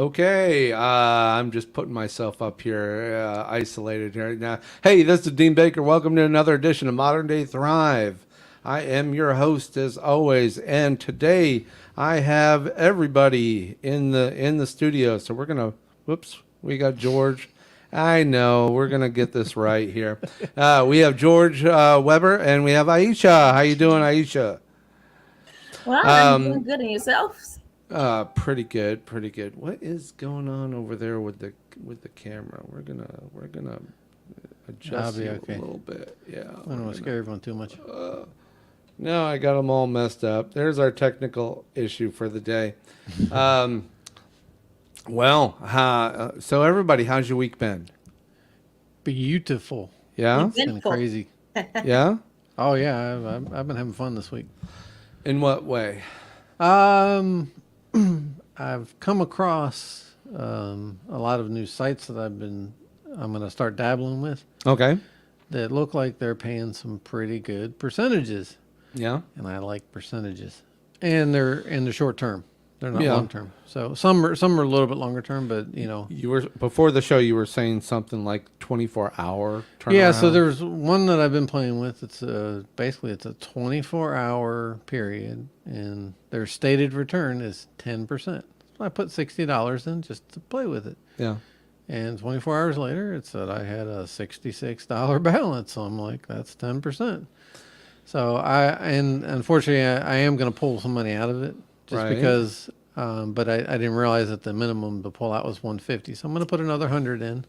Okay, I'm just putting myself up here, isolated here now. Hey, this is Dean Baker. Welcome to another edition of Modern Day Thrive. I am your host as always, and today I have everybody in the studio. So we're gonna, whoops, we got George. I know we're gonna get this right here. We have George Weber and we have Aisha. How you doing, Aisha? Well, I'm doing Um, good in yourselves. Pretty good, pretty good. What is going on over there with the camera? We're gonna I'll adjust be you a okay. little bit. Yeah, I don't we're want to gonna. scare everyone too much. No, I got them all messed up. There's our technical issue for the day. Um, so everybody, how's your week been? Beautiful. Yeah, It's been Eventful. crazy. yeah. Oh yeah, I've been having fun this week. In what way? Um, I've come across a lot of new sites that I'm gonna start dabbling with Okay. that look like they're paying some pretty good percentages, Yeah. and I like percentages, and they're in the short term. They're not Yeah. long term. So some are a little bit longer term, but you know. You were before the show. You were saying something like 24-hour turnaround. Yeah, so there's one that I've been playing with. It's basically it's a 24-hour period, and their stated return is 10%. So I put $60 in just to play with it, Yeah. and 24 hours later, it said I had a $66 balance. So I'm like, that's 10%. So and unfortunately, I am going to pull some money out of it just Right. because. But I didn't realize that the minimum to pull out was 150. So I'm going to put another 100 in,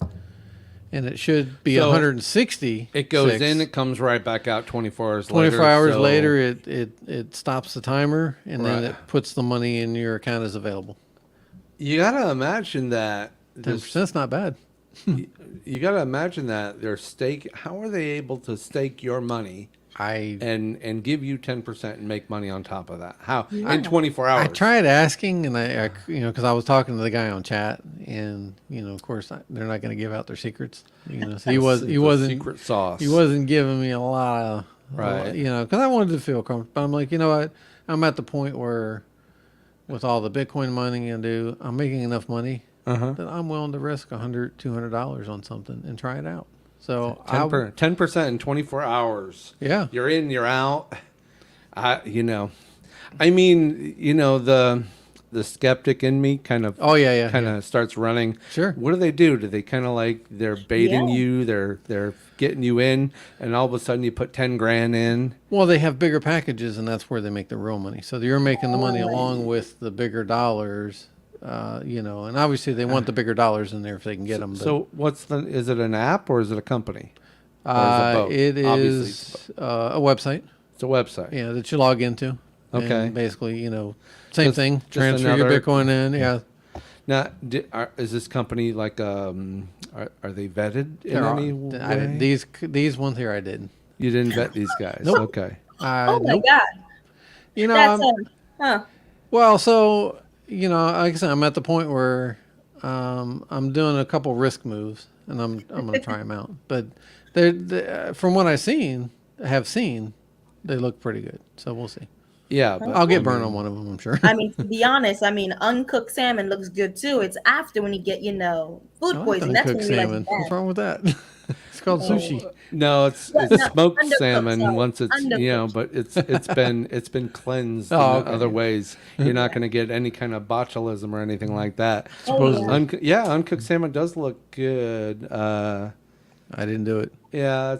and it should be So 160. it goes in, it comes right back out 24 hours 24 later. hours so later, it stops the timer, and then Right. it puts the money in your account as available. You gotta imagine that 10% is not bad. you gotta imagine that they're stake. How are they able to stake your money I and give you 10% and make money on top of that? How in Yeah. 24 hours? I tried asking, and I because I was talking to the guy on chat, and of course, they're not going to give out their secrets. So It's he a wasn't secret sauce. he wasn't giving me a lot of Right. because I wanted to feel comfortable. But I'm like, you know what? I'm at the point where with all the Bitcoin mining I do, I'm making enough money Uh-huh. that I'm willing to risk $100, $200 on something and try it out. So 10% in 24 hours. yeah, You're in, you're out. I I mean, the skeptic in me kind of oh yeah, starts running. Sure. What do they do? Do they kind of like they're baiting Yeah. you? They're getting you in, and all of a sudden you put 10 grand in. Well, they have bigger packages, and that's where they make the real money. So you're making the money along with the bigger dollars, and obviously they want the bigger dollars in there if they can get them. But, So is it an app or is it a company? Or is it both? it Obviously, it's is a website, a website. yeah, that you log into. Okay. And basically, same Just- thing. just Transfer your another- Bitcoin in. Yeah. Now, is this company like are they vetted in There are- any way? these ones here I didn't. You didn't vet these guys. Nope. Okay. Oh my Nope. God. That's I'm, huh. well, so like I said, I'm at the point where I'm doing a couple risk moves, and I'm gonna try them out. But from what have seen, they look pretty good. So we'll see. Yeah, but I'll get I burned mean, on one of them, I'm sure. I mean, to be honest, uncooked salmon looks good too. It's after when you get, food I like the poisoning. That's when uncooked you realize salmon. it's What's bad. wrong with that? It's called sushi. No, it's No, smoked undercooked, salmon sorry. once it's Undercooked. but it's been cleansed Oh, in okay. other ways. You're not going to get any kind of botulism or anything like that. Oh, Supposedly. yeah. Uncooked salmon does look good. I didn't do it. Yeah,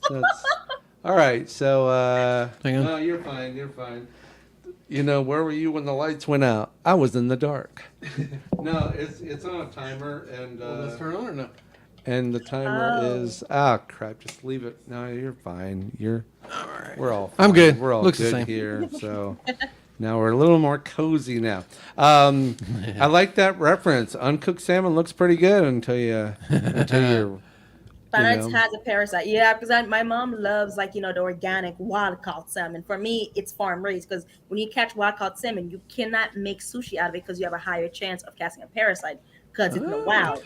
that's all right. So Hang on. no, you're fine. You're fine. Where were you when the lights went out? I was in the dark. No, it's on a timer turn on or no? and the timer Oh. is crap. Just leave it. No, you're fine. We're all I'm fine. good. We're all Looks the good same. here. So now we're a little more cozy now. I like that reference. Uncooked salmon looks pretty good until you're But it know. has a parasite. Yeah, because my mom loves the organic wild caught salmon. For me, it's farm raised because when you catch wild caught salmon, you cannot make sushi out of it because you have a higher chance of catching a parasite because it's in the wild.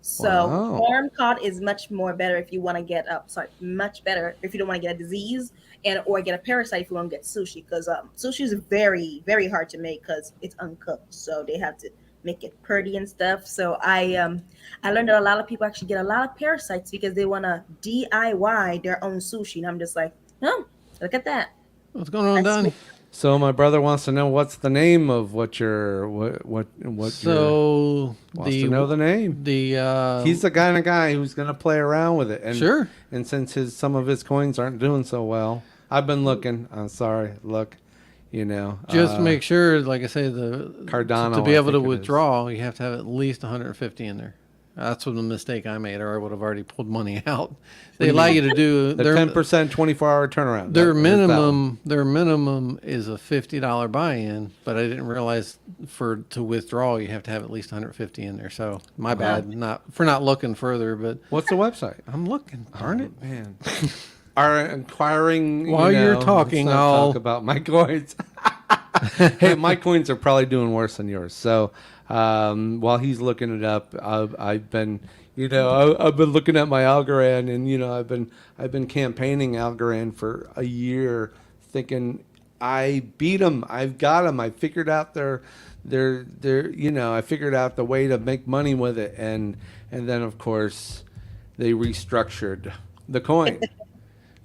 So Wow. farm caught is much more better if you want to get much better if you don't want to get a disease and or get a parasite if you want to get sushi because sushi is very very hard to make because it's uncooked. So they have to make it pretty and stuff. So I learned that a lot of people actually get a lot of parasites because they want to DIY their own sushi, and I'm just like, oh, look at that. What's going on, That's Donnie? So my brother wants to know what's the name of what your So wants to know the name. He's the kind of guy who's going to play around with it. And, Sure. And since some of his coins aren't doing so well, I've been looking. I'm sorry. Look, just make sure, like I say, Cardano, to be I able to think it is. withdraw, you have to have at least 150 in there. That's what the mistake I made, or I would have already pulled money out. They allow you to do the 10% 24-hour turnaround. Their That- there's that one. minimum is a $50 buy-in, but I didn't realize to withdraw you have to have at least 150 in there. So my bad, not looking further, but What's the website? I'm looking. Darn it! Man. Are inquiring While you're talking, let's not I'll- talk about my coins. Hey, my coins are probably doing worse than yours. So while he's looking it up, I've been, I've been looking at my Algorand, and I've been campaigning Algorand for a year, thinking I beat them, I've got them, I figured out I figured out the way to make money with it, and then of course they restructured the coin.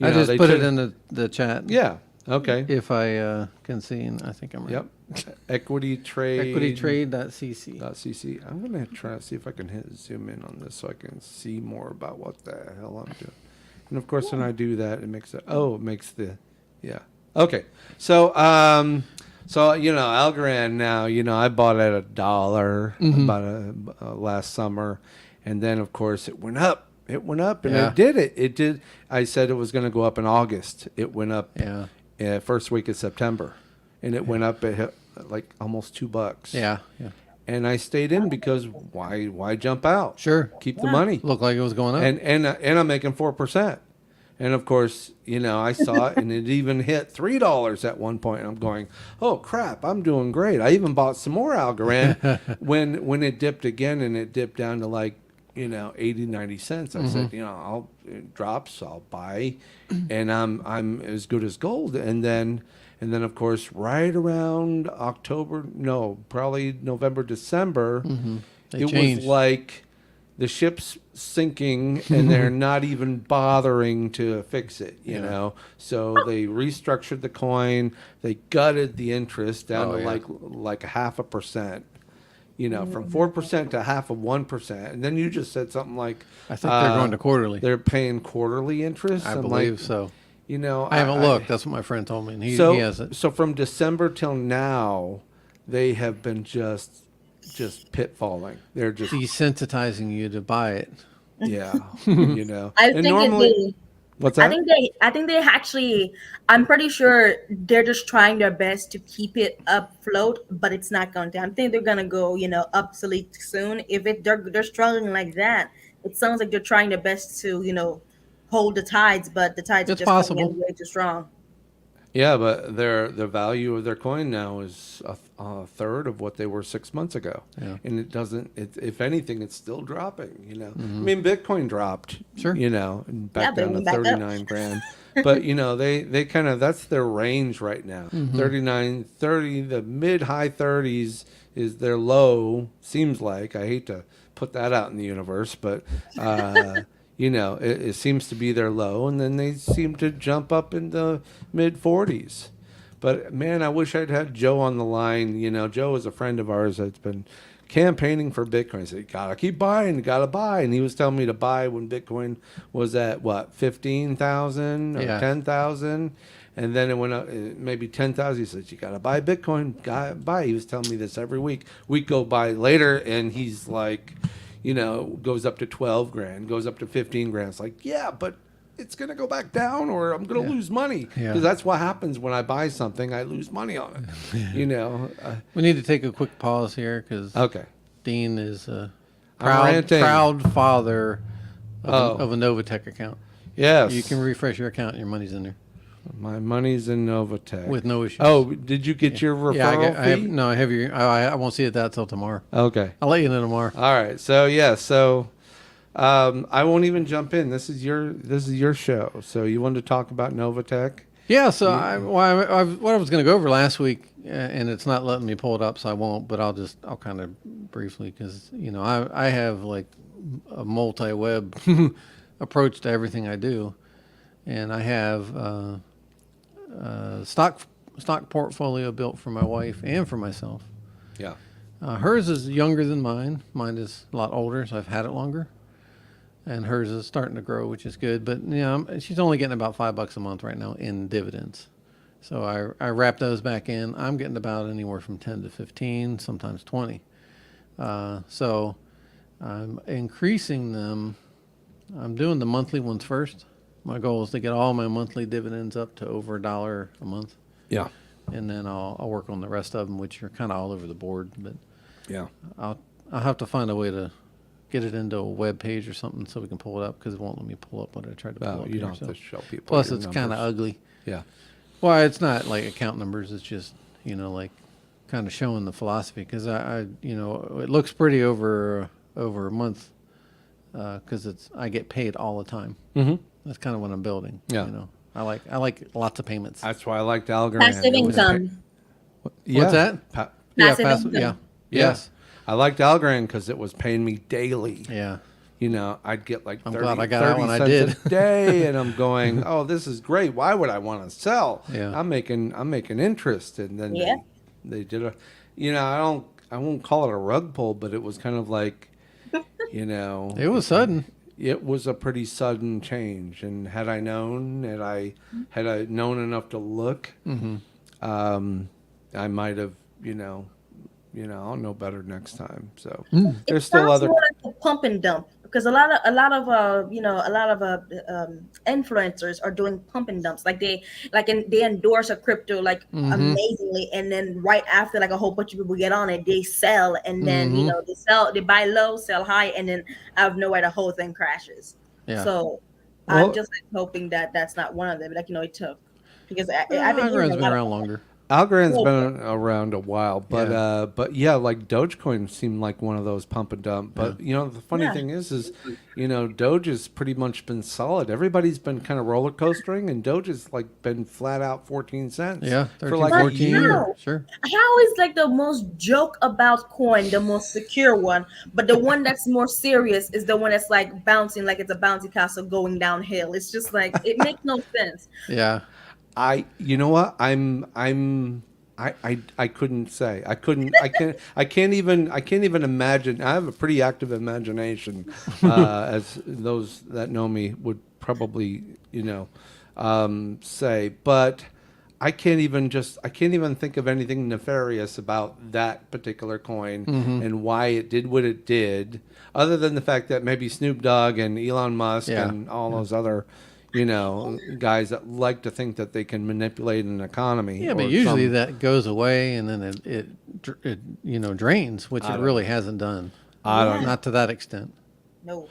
I just they put it took- in the chat. Yeah. Okay. If I can see, and I think I'm right. Yep. Equity trade. Equitytrade.cc. .cc. I'm gonna try to see if I can zoom in on this so I can see more about what the hell I'm doing. And of course, when I do that, it makes yeah. Okay. So Algorand now, I bought at $1 about last summer, and then of course it went up. It went up, and Yeah. it did. It did. I said it was going to go up in August. It went up. Yeah. First week of September, and it went up at like almost $2. Yeah. Yeah. And I stayed in because why jump out? Sure. Keep the money. Looked like it was going up. And I'm making 4%. And of course, I saw it, and it even hit $3 at one point. And I'm going, oh crap, I'm doing great. I even bought some more Algorand when it dipped again, and it dipped down to like 80, 90 cents. I said, it drops, I'll buy, and I'm as good as gold. And then of course, right around probably November, December, They it changed. was like the ship's sinking, and they're not even bothering to fix it, So they restructured the coin. They gutted the interest down to like 0.5%. From 4% to 0.5%, and then you just said something like, I think they're going to quarterly. They're paying quarterly interest. I I'm believe like, so. I I haven't looked. That's what my friend told me, and he has it. So from December till now, they have been just pitfalling. They're just Desensitizing you to buy it. yeah, I And think normally, what's that? I think they actually, I'm pretty sure they're just trying their best to keep it afloat, but it's not going to. I think they're gonna go, obsolete soon. If they're struggling like that, it sounds like they're trying their best to, hold the tides, but the tides It's are just possible. coming in way too strong. Yeah, but the value of their coin now is a third of what they were 6 months ago. Yeah. And it doesn't. If anything, it's still dropping. I mean, Bitcoin dropped. Sure. And back Yeah, down to but back up. 39 grand. But they kind of, that's their range right now. 39, 30, the mid high 30s is their low. Seems like, I hate to put that out in the universe, but. It seems to be their low, and then they seem to jump up in the mid 40s. But man, I wish I'd had Joe on the line. Joe is a friend of ours that's been campaigning for Bitcoin. He said, you gotta keep buying, you gotta buy. And he was telling me to buy when Bitcoin was at 15,000 or Yeah. 10,000. And then it went up maybe 10,000. He says, you gotta buy Bitcoin, gotta buy. He was telling me this every week. Week go by later, and he's like, goes up to 12 grand, goes up to 15 grand. It's like, yeah, but it's going to go back down, or I'm going to lose money. Yeah. Because that's what happens when I buy something. I lose money on it, We need to take a quick pause here because Okay. Dean is a I'm ranting. proud father Oh. of a Novatech account. Yes. You can refresh your account and your money's in there My money's in Novatech. with no issues. Oh, did you get your referral yeah, I have, fee? no, I have your. I won't see that till tomorrow. Okay. I'll let you know tomorrow. All right. So I won't even jump in. This is your show. So you wanted to talk about Novatech? Yeah, so what I was going to go over last week, and it's not letting me pull it up, so I won't. But I'll kind of briefly, because I have like a multi-web approach to everything I do, and I have stock portfolio built for my wife and for myself. Yeah. Hers is younger than mine. Mine is a lot older, so I've had it longer. And hers is starting to grow, which is good. But she's only getting about $5 a month right now in dividends. So I wrap those back in. I'm getting about anywhere from 10 to 15, sometimes 20. So I'm increasing them. I'm doing the monthly ones first. My goal is to get all my monthly dividends up to over $1 a month, Yeah. and then I'll work on the rest of them, which are kind of all over the board. But Yeah. I'll have to find a way to get it into a web page or something so we can pull it up, because it won't let me pull up what I tried to pull Well, up you here, don't have so. to show people. Plus, your it's kind of numbers. ugly. Yeah. Well, it's not like account numbers. It's just like kind of showing the philosophy, because I it looks pretty over a month, because I get paid all the time. Mm-hmm. That's kind of what I'm building. Yeah. I like lots of payments. That's why I liked Algorand. Passive It was income. yeah. What's that? Passive passive. income. Yeah. Yeah. Yes. I liked Algorand because it was paying me daily. Yeah. I'd get like I'm 30, glad I got out 30 when I cents did. a day, and I'm going, oh, this is great. Why would I want to sell? Yeah. I'm making interest, and then Yeah. they did I won't call it a rug pull, but it was kind of like, It was sudden. it was a pretty sudden change, and had I known enough to look, I might have, I'll know better next time. So It there's still sounds other. more like a pump and dump, because a lot of influencers are doing pump and dumps. Like they endorse a crypto like amazingly, and then right after, like a whole bunch of people get on it, they sell, and then they buy low, sell high, and then out of nowhere the whole thing crashes. Yeah. So Well- I'm just like hoping that that's not one of them. Like it took, because I've been hearing Algorand's a been lot around of, longer. Algorand's Well, been around a while, but Yeah. like Dogecoin seemed like one of those pump and dump. But the funny Yeah. thing is Doge has pretty much been solid. Everybody's been kind of roller coastering, and Doge has like been flat out 14 cents. Yeah. for 13, like a 14. year. No. Sure. how is like the most joke about coin the most secure one, but the one that's more serious is the one that's like bouncing like it's a bouncy castle going downhill? It's just like it makes no sense. Yeah. You know what? I couldn't say. I can't even imagine. I have a pretty active imagination, as those that know me would probably, say, but I can't even think of anything nefarious about that particular coin and why it did what it did, other than the fact that maybe Snoop Dogg and Elon Musk Yeah. and all those other guys that like to think that they can manipulate an economy. Yeah, but or usually some- that goes away, and then it drains, which it don't really hasn't done. I don't know. Not to that extent. No,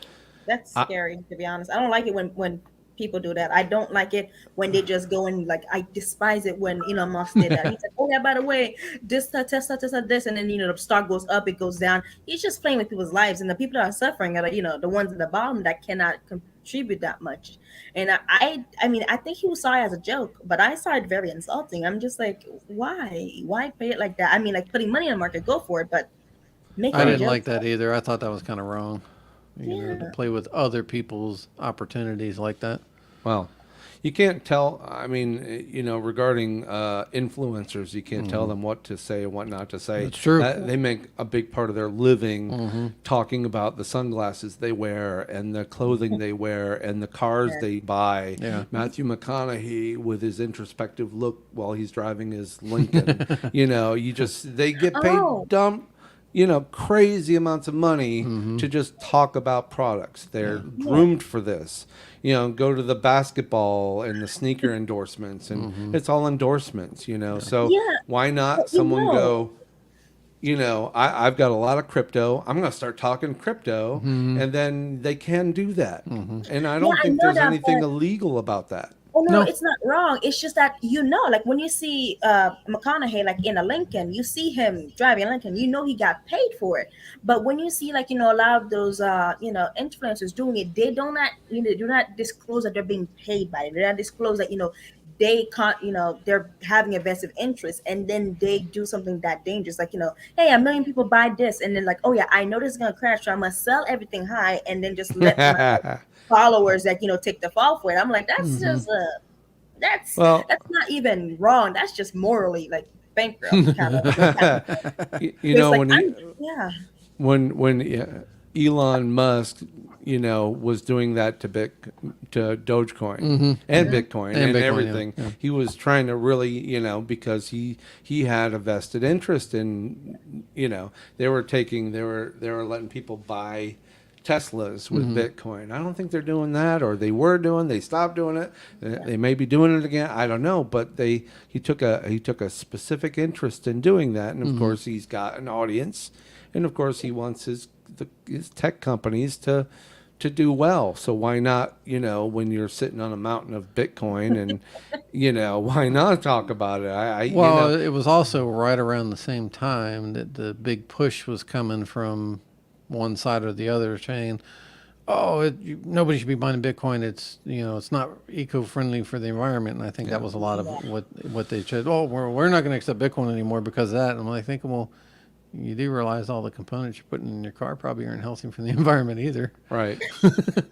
that's scary, to be honest. I don't like it when people do that. I don't like it when they just go and like, I despise it when Elon Musk did that. He said, oh yeah, by the way, this, Tesla, this, and then the stock goes up, it goes down. He's just playing with people's lives, and the people that are suffering are the ones at the bottom that cannot contribute that much. And I mean, I think he saw it as a joke, but I saw it very insulting. I'm just like, why pay it like that? I mean, like putting money in the market, go for it, but make it I a didn't joke. like that either. I thought that was kind of wrong. To Yeah. play with other people's opportunities like that. Well, you can't tell. I mean, regarding influencers, you can't tell them what to say and what not to say. That's true. They make a big part of their living talking about the sunglasses they wear and the clothing they wear and the cars they buy. Yeah. Matthew McConaughey with his introspective look while he's driving his Lincoln. They get paid Oh. crazy amounts of money to just talk about products. They're groomed for this. Go to the basketball and the sneaker endorsements, and it's all endorsements. So Yeah, why not but someone go? I've got a lot of crypto. I'm going to start talking crypto, and then they can do that. And I don't Yeah, I think know there's that, anything but- illegal about that. Oh no, No. it's not wrong. It's just that like when you see McConaughey like in a Lincoln, you see him driving a Lincoln, he got paid for it. But when you see like a lot of those influencers doing it, they do not disclose that they're being paid by it. They don't disclose that they're having a vested interest, and then they do something that dangerous, like, hey, a million people buy this, and then like, oh yeah, I know this is gonna crash, so I must sell everything high, and then just let my followers that take the fall for it. I'm like, that's just that's Well, that's not even wrong. That's just morally like bankrupt kind of. you It's know, like yeah. when Elon Musk, was doing that to Dogecoin and Bitcoin and Bitcoin, everything, yeah. he was trying to really, because he had a vested interest in, they were letting people buy Teslas with Bitcoin. I don't think they're doing that, or they stopped doing it. They may be doing it again. I don't know, but he took a specific interest in doing that, and of course he's got an audience, and of course he wants his tech companies to do well. So why not, when you're sitting on a mountain of Bitcoin, and why not talk about it? Well, it was also right around the same time that the big push was coming from one side or the other, saying, "Oh, nobody should be buying Bitcoin. It's not eco-friendly for the environment." And I think that was a lot of what they said. Oh, we're not going to accept Bitcoin anymore because of that. And I'm like thinking, well, you do realize all the components you're putting in your car probably aren't healthy for the environment either. Right.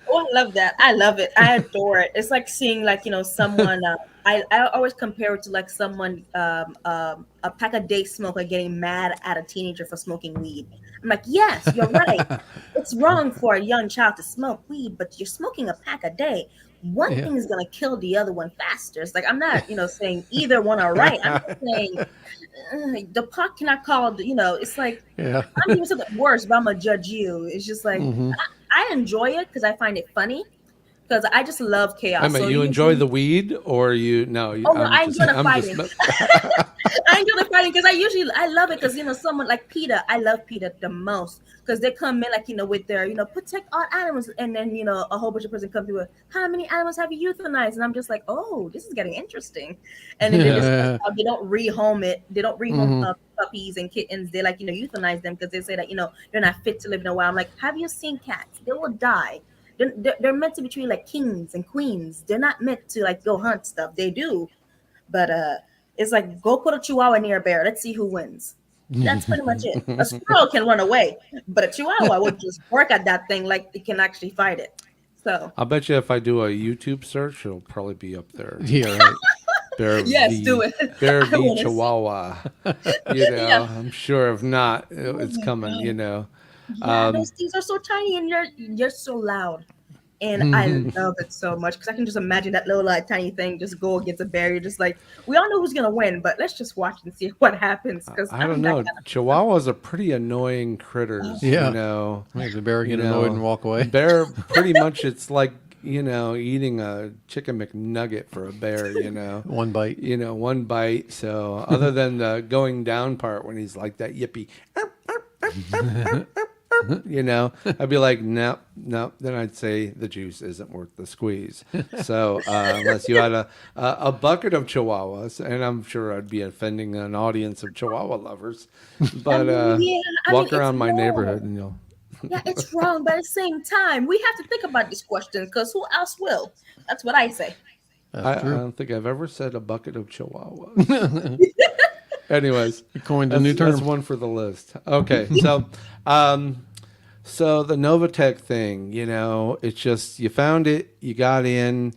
Oh, I love that. I love it. I adore it. It's like seeing like someone. I always compare it to like someone a pack a day smoker getting mad at a teenager for smoking weed. I'm like, yes, you're right. It's wrong for a young child to smoke weed, but you're smoking a pack a day. One thing is gonna kill the other one faster. It's like I'm not saying either one are right. I'm just saying the pot cannot call. It's like Yeah. I'm doing something worse, but I'm gonna judge you. It's just like I enjoy it because I find it funny because I just love chaos. I mean, So you enjoy the weed, or you? No, Oh no, I enjoy the fighting. I enjoy the fighting because I love it because someone like PETA, I love PETA the most because they come in like with their protect all animals, and then a whole bunch of person come through with how many animals have you euthanized, and I'm just like, oh, this is getting interesting, and then they just they don't rehome it, they don't rehome puppies and kittens, they like euthanize them because they say that they're not fit to live in a wild. I'm like, have you seen cats? They will die. They're meant to be treated like kings and queens. They're not meant to like go hunt stuff. They do, but it's like go put a chihuahua near a bear. Let's see who wins. That's pretty much it. A squirrel can run away, but a chihuahua would just work at that thing like it can actually fight it. So I'll bet you if I do a YouTube search, it'll probably be up there. Yeah, right. Bear yes, v, do it. Bear I v wanna see. Chihuahua. Yeah. I'm sure if not, it's coming. Yeah, those things are so tiny and you're so loud. And I love it so much because I can just imagine that little like tiny thing just go against a barrier. Just like we all know who's gonna win, but let's just watch and see what happens. Because I don't know. Chihuahuas are pretty annoying critters. Yeah. Maybe the bear get annoyed and walk away. Bear, pretty much, it's like eating a chicken McNugget for a bear. One bite. One bite. So other than the going down part when he's like that yippee. I'd be like, no. Then I'd say the juice isn't worth the squeeze. So unless you had a bucket of Chihuahuas, and I'm sure I'd be offending an audience of Chihuahua lovers, but walk around my neighborhood and you'll. Yeah, it's wrong, but at the same time, we have to think about these questions because who else will? That's what I say. I don't think I've ever said a bucket of Chihuahuas. Anyways, You coined a new term. That's one for the list. Okay, so the Novatech thing, it's just you found it, you got in,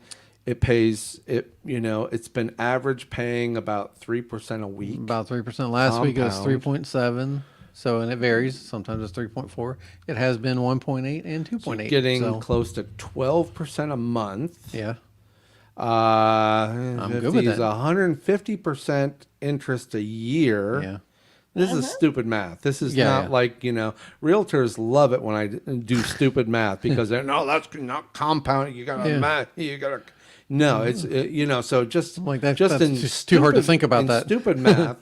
it pays it. It's been average paying about 3% a week. About 3%. Last week it was Compound. 3.7. So, and it varies. Sometimes it's 3.4. It has been 1.8 and 2.8. Getting close to 12% a month. Yeah. I'm good with that. 150% interest a year. Yeah. This is stupid math. This is Yeah, not yeah. like, realtors love it when I do stupid math because they're, no, that's not compound. You got to Yeah. math. You got to, no, it's, so just, I'm like, that's in just too hard to think about in that. stupid math,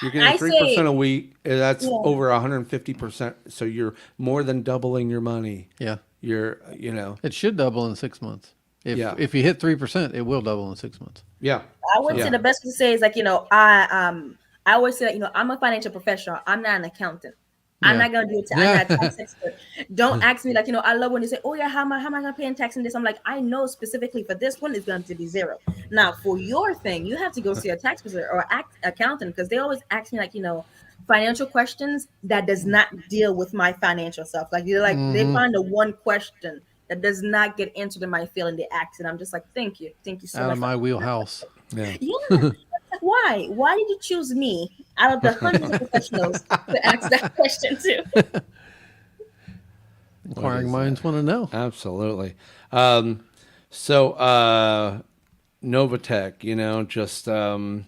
you're getting I 3% say- a week. That's Yeah. over 150%. So you're more than doubling your money. Yeah. You're, It should double in 6 months. Yeah. If you hit 3%, it will double in 6 months. yeah. I would say the best to say is like I always say that I'm a financial professional. I'm not an accountant. I'm Yeah. not gonna do it. I'm not a tax expert. Don't ask me like, I love when you say, "Oh yeah, how am I gonna pay in tax in this?" I'm like, I know specifically for this one it's going to be zero. Now for your thing, you have to go see a tax expert or accountant because they always ask me like, financial questions that does not deal with my financial stuff. Like they Hmm. find the one question that does not get answered in my field and they ask it. I'm just like, thank you so Out much of for my asking that wheelhouse. question. Yeah. Yeah. Like, why? Why did you choose me out of the hundreds of professionals to ask that question to? What Inquiring is that? minds want to know. Absolutely. Um, so Novatech, just the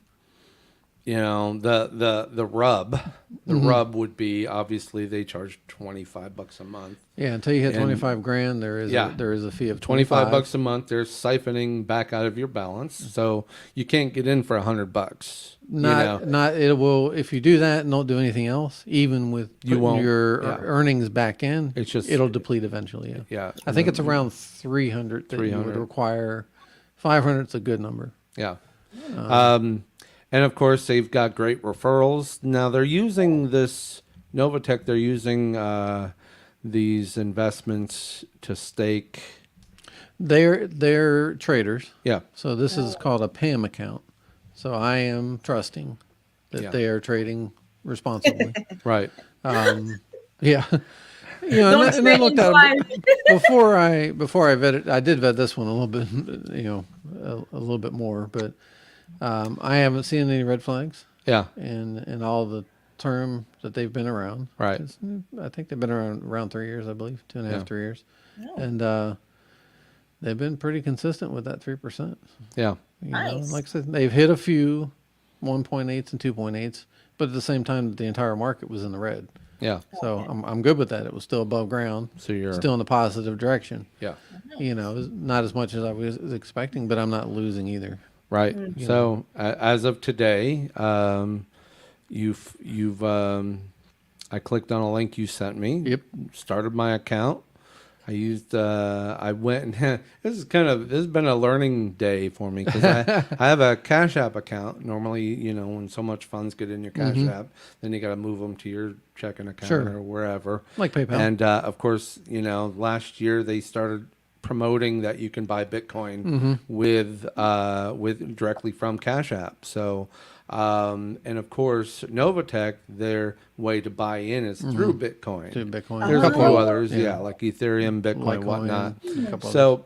rub. The rub would be obviously they charge $25 a month. Yeah, until you hit And 25 grand, yeah, there is a fee of 25 25. bucks a month. They're siphoning back out of your balance, so you can't get in for $100. Not it will if you do that and don't do anything else, even with You putting won't. your Yeah. earnings back in, It's just- it'll deplete eventually. Yeah. Yeah. I think it's around 300 that you would 300. require. 500 is a good number. Yeah. And of course, they've got great referrals. Now they're using this Novatech. They're using these investments to stake. They're traders. Yeah. So this is called a PAM account. So I am trusting that Yeah. they are trading responsibly. Right. Yeah. Don't And I trade looked at blind. it before I vetted. I did vet this one a little bit, a little bit more, but I haven't seen any red flags Yeah. in all the term that they've been around. Right. I think they've been around 3 years, I believe, 2.5, Yeah. 3 years, Oh. and they've been pretty consistent with that 3%. Yeah. Nice. Like I said, they've hit a few 1.8s and 2.8s, but at the same time, the entire market was in the red. Yeah. So I'm good with that. It was still above ground, So you're still in the positive direction. yeah. Not as much as I was expecting, but I'm not losing either. Right. So as of today, you've I clicked on a link you sent me. Yep. Started my account. I went and this has been a learning day for me because I have a Cash App account. Normally, when so much funds get in your Cash App, then you got to move them to your checking account Sure. or wherever. Like PayPal. And of course, last year they started promoting that you can buy Bitcoin with directly from Cash App. So, and of course, Novatech, their way to buy in is through Bitcoin. To Bitcoin. There's a few Oh. others, Yeah. like Ethereum, Bitcoin, Litecoin, whatnot. a couple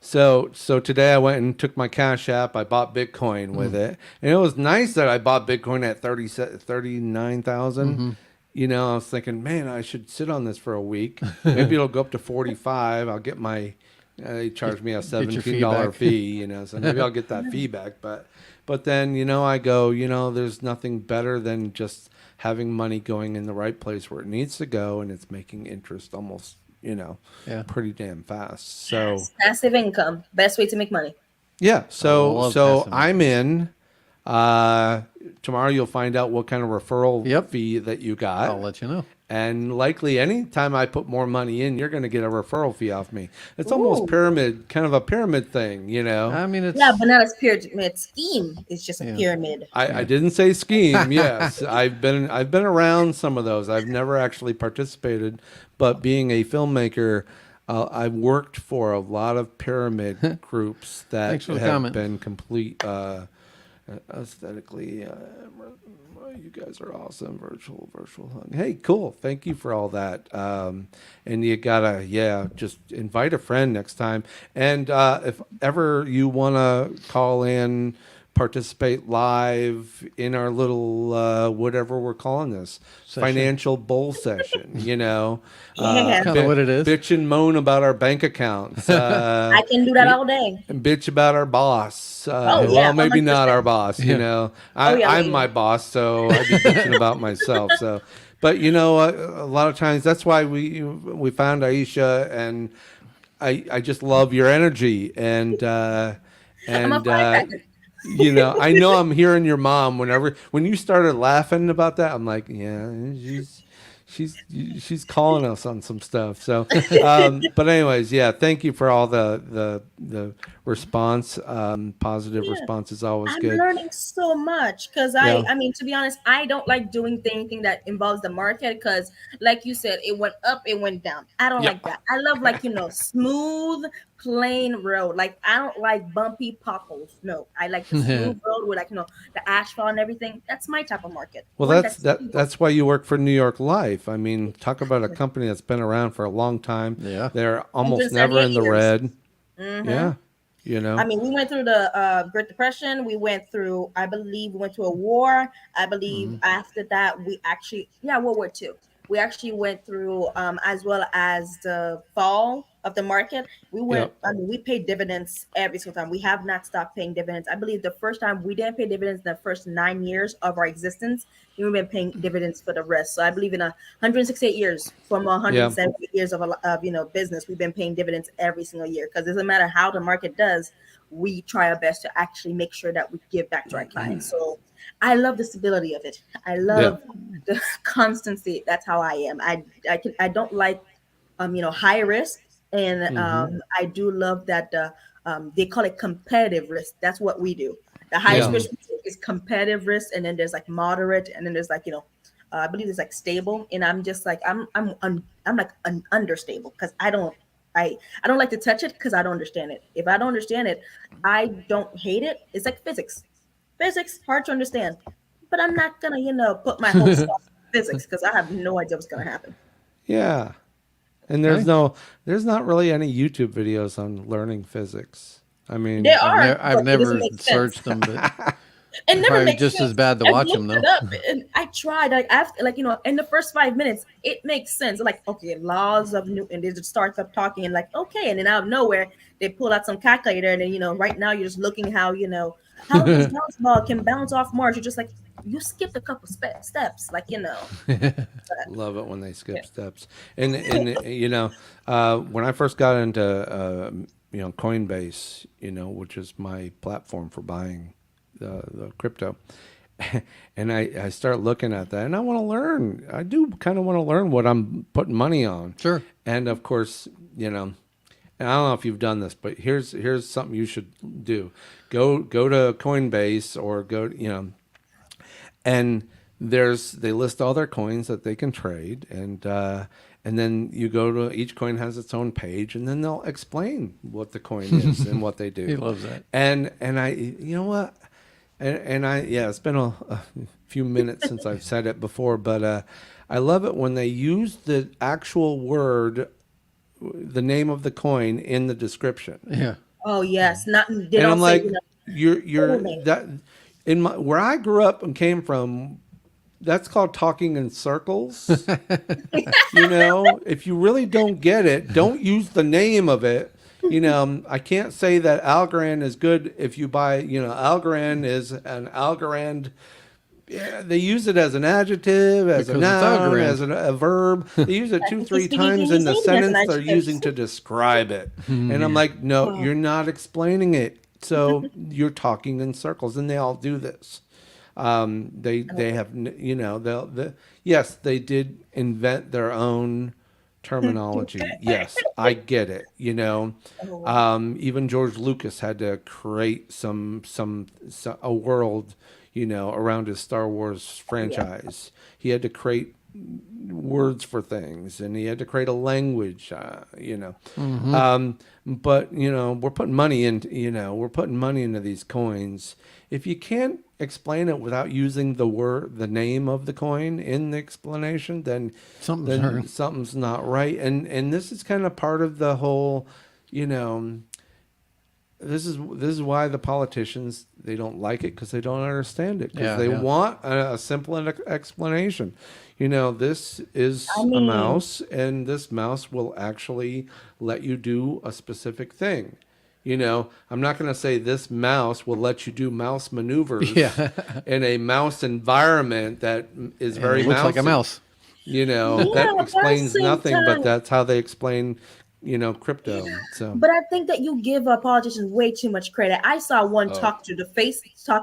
So today I went and took my Cash App. I bought Bitcoin with it, and it was nice that I bought Bitcoin at 39,000. I was thinking, man, I should sit on this for a week. Maybe it'll go up to 45. I'll get my. They charged me a Get your $17 feedback. fee, so maybe I'll get that feedback. But then I go, there's nothing better than just having money going in the right place where it needs to go, and it's making interest almost, Yeah. pretty damn fast. So Passive income, best way to make money. yeah, I so love so passive I'm in. Tomorrow you'll find out what kind of referral Yep. fee that you got. I'll let you know. And likely anytime I put more money in, you're going to get a referral fee off me. It's almost pyramid, kind of a pyramid thing, I mean, it's Yeah, but not a pyramid scheme. It's just a Yeah. pyramid. I didn't say scheme. Yes, I've been around some of those. I've never actually participated, but being a filmmaker, I've worked for a lot of pyramid groups that Thanks for the have comment. been complete aesthetically. You guys are awesome. Virtual hug. Hey, cool. Thank you for all that. And you gotta, just invite a friend next time. And if ever you want to call in, participate live in our little whatever we're calling this Session. financial bull session. Yeah. Kinda what it is. Bitch and moan about our bank accounts. I can do that all day. And bitch about our boss. Oh, yeah, Well, maybe 100%. not our boss. Yeah. I'm my boss, so I'd be bitching about myself. So, but a lot of times that's why we found Aisha, and I just love your energy, and I'm a firecracker. I know I'm hearing your mom when you started laughing about that. I'm like, yeah, she's calling us on some stuff. So, but anyways, yeah. Thank you for all the response. Positive Yeah. response is always I'm good. learning so much because Yeah. I mean, to be honest, I don't like doing anything that involves the market because, like you said, it went up, it went down. I don't Yep. like that. I love, like, smooth, plain road. Like, I don't like bumpy potholes. No, I like the Yeah. smooth road with, like, the asphalt and everything. That's my type of market. Well, One that's stable. that's why you work for New York Life. I mean, talk about a company that's been around for a long time. Yeah. They're almost never 178 in the years. red. Hmm. Yeah. You I know. mean, we went through the Great Depression. We went through, I believe, we went through a war. I believe Mhm. after that, we actually, yeah, World War II. We actually went through, as well as the fall of the market. We went, Yep. I mean, we paid dividends every single time. We have not stopped paying dividends. I believe the first time we didn't pay dividends in the first 9 years of our existence, we've been paying dividends for the rest. So I believe in 168 years from Yeah. 170 years of business, we've been paying dividends every single year because it doesn't matter how the market does, we try our best to actually make sure that we give back to our clients. So I love the stability of it. I Yeah. love the constancy. That's how I am. I don't like high risk, and Hmm. I do love that they call it competitive risk. That's what we do. The highest Yeah. Mhm. risk is competitive risk, and then there's like moderate, and then there's like I believe there's like stable, and I'm just like I'm like understable because I don't like to touch it because I don't understand it. If I don't understand it, I don't hate it. It's like physics. Physics hard to understand, but I'm not gonna put my whole stuff in physics because I have no idea what's gonna happen. Yeah. And Hey, there's not really any YouTube videos on learning physics. I mean, There are, I've but it doesn't never make sense. searched them, but It never probably makes just as sense. bad to I've watch them looked it though. up and I tried. Like after, like in the first 5 minutes, it makes sense. Like, okay, laws of Newton. They just starts up talking and like, okay, and then out of nowhere they pull out some calculator and then right now you're just looking how this bounce ball can bounce off Mars. You're just like, you skipped a couple steps, like but, love it when they yeah. skip steps. And when I first got into Coinbase, which is my platform for buying the crypto, and I start looking at that, and I want to learn. I do kind of want to learn what I'm putting money on. Sure. And of course, and I don't know if you've done this, but here's something you should do. Go to Coinbase or and they list all their coins that they can trade, and then you go to each coin has its own page, and then they'll explain what the coin is and what they He do. loves that. And I, you know what, and I, yeah, it's been a few minutes since I've said it before, but I love it when they use the actual word, the name of the coin in the description. Yeah. Oh yes, not they And I'm don't say like, you're full name. that in my where I grew up and came from, that's called talking in circles. If you really don't get it, don't use the name of it. I can't say that Algorand is good if you buy, Algorand is an Algorand. Yeah, they use it as an adjective, as a Because it's noun, Algorand. as a verb. They use it I two, think he's three speaking times in the Canadian as an sentence they're adjective. using to describe it. And I'm Yeah. like, no, Oh, you're not explaining it. So you're talking in circles, and they all do this. They have yes, they did invent their own terminology. Yes, I get it. oh, Even George Lucas had to create a world, around his Star Wars yeah. franchise. He had to create words for things, and he had to create a language. But we're putting money into these coins. If you can't explain it without using the name of the coin in the explanation, then Something's wrong. something's not right. And this is kind of part of the whole, you know, this is why the politicians, they don't like it, because they don't understand it, because Yeah, they yeah. want a simple explanation. This is I a mean, mouse, and this mouse will actually let you do a specific thing. I'm not going to say this mouse will let you do mouse maneuvers Yeah. in a mouse environment that is And very it looks like a mousy. mouse. yeah, That but at the explains same nothing, but time, that's how they explain crypto. So But I think that you give politicians way too much credit. I saw one Oh. talk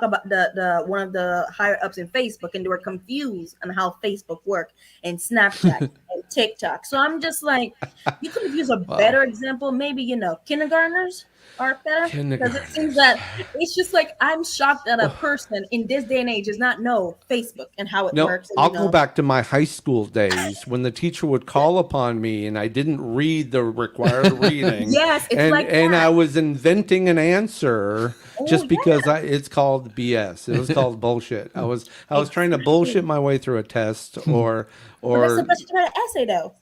about the one of the higher ups in Facebook, and they were confused on how Facebook worked and Snapchat and TikTok. So I'm just like, you could have used a better example. Maybe kindergartners are better, because it seems that it's just like I'm shocked that a person in this day and age does not know Facebook and how it no, works. And, I'll go back to my high school days when the teacher would call upon me and I didn't read the required reading. Yes, it's and like and that. I was inventing an answer just Oh, because it's called BS. It was called bullshit. I was trying to bullshit my way through a test or But that's the best part of essay, though.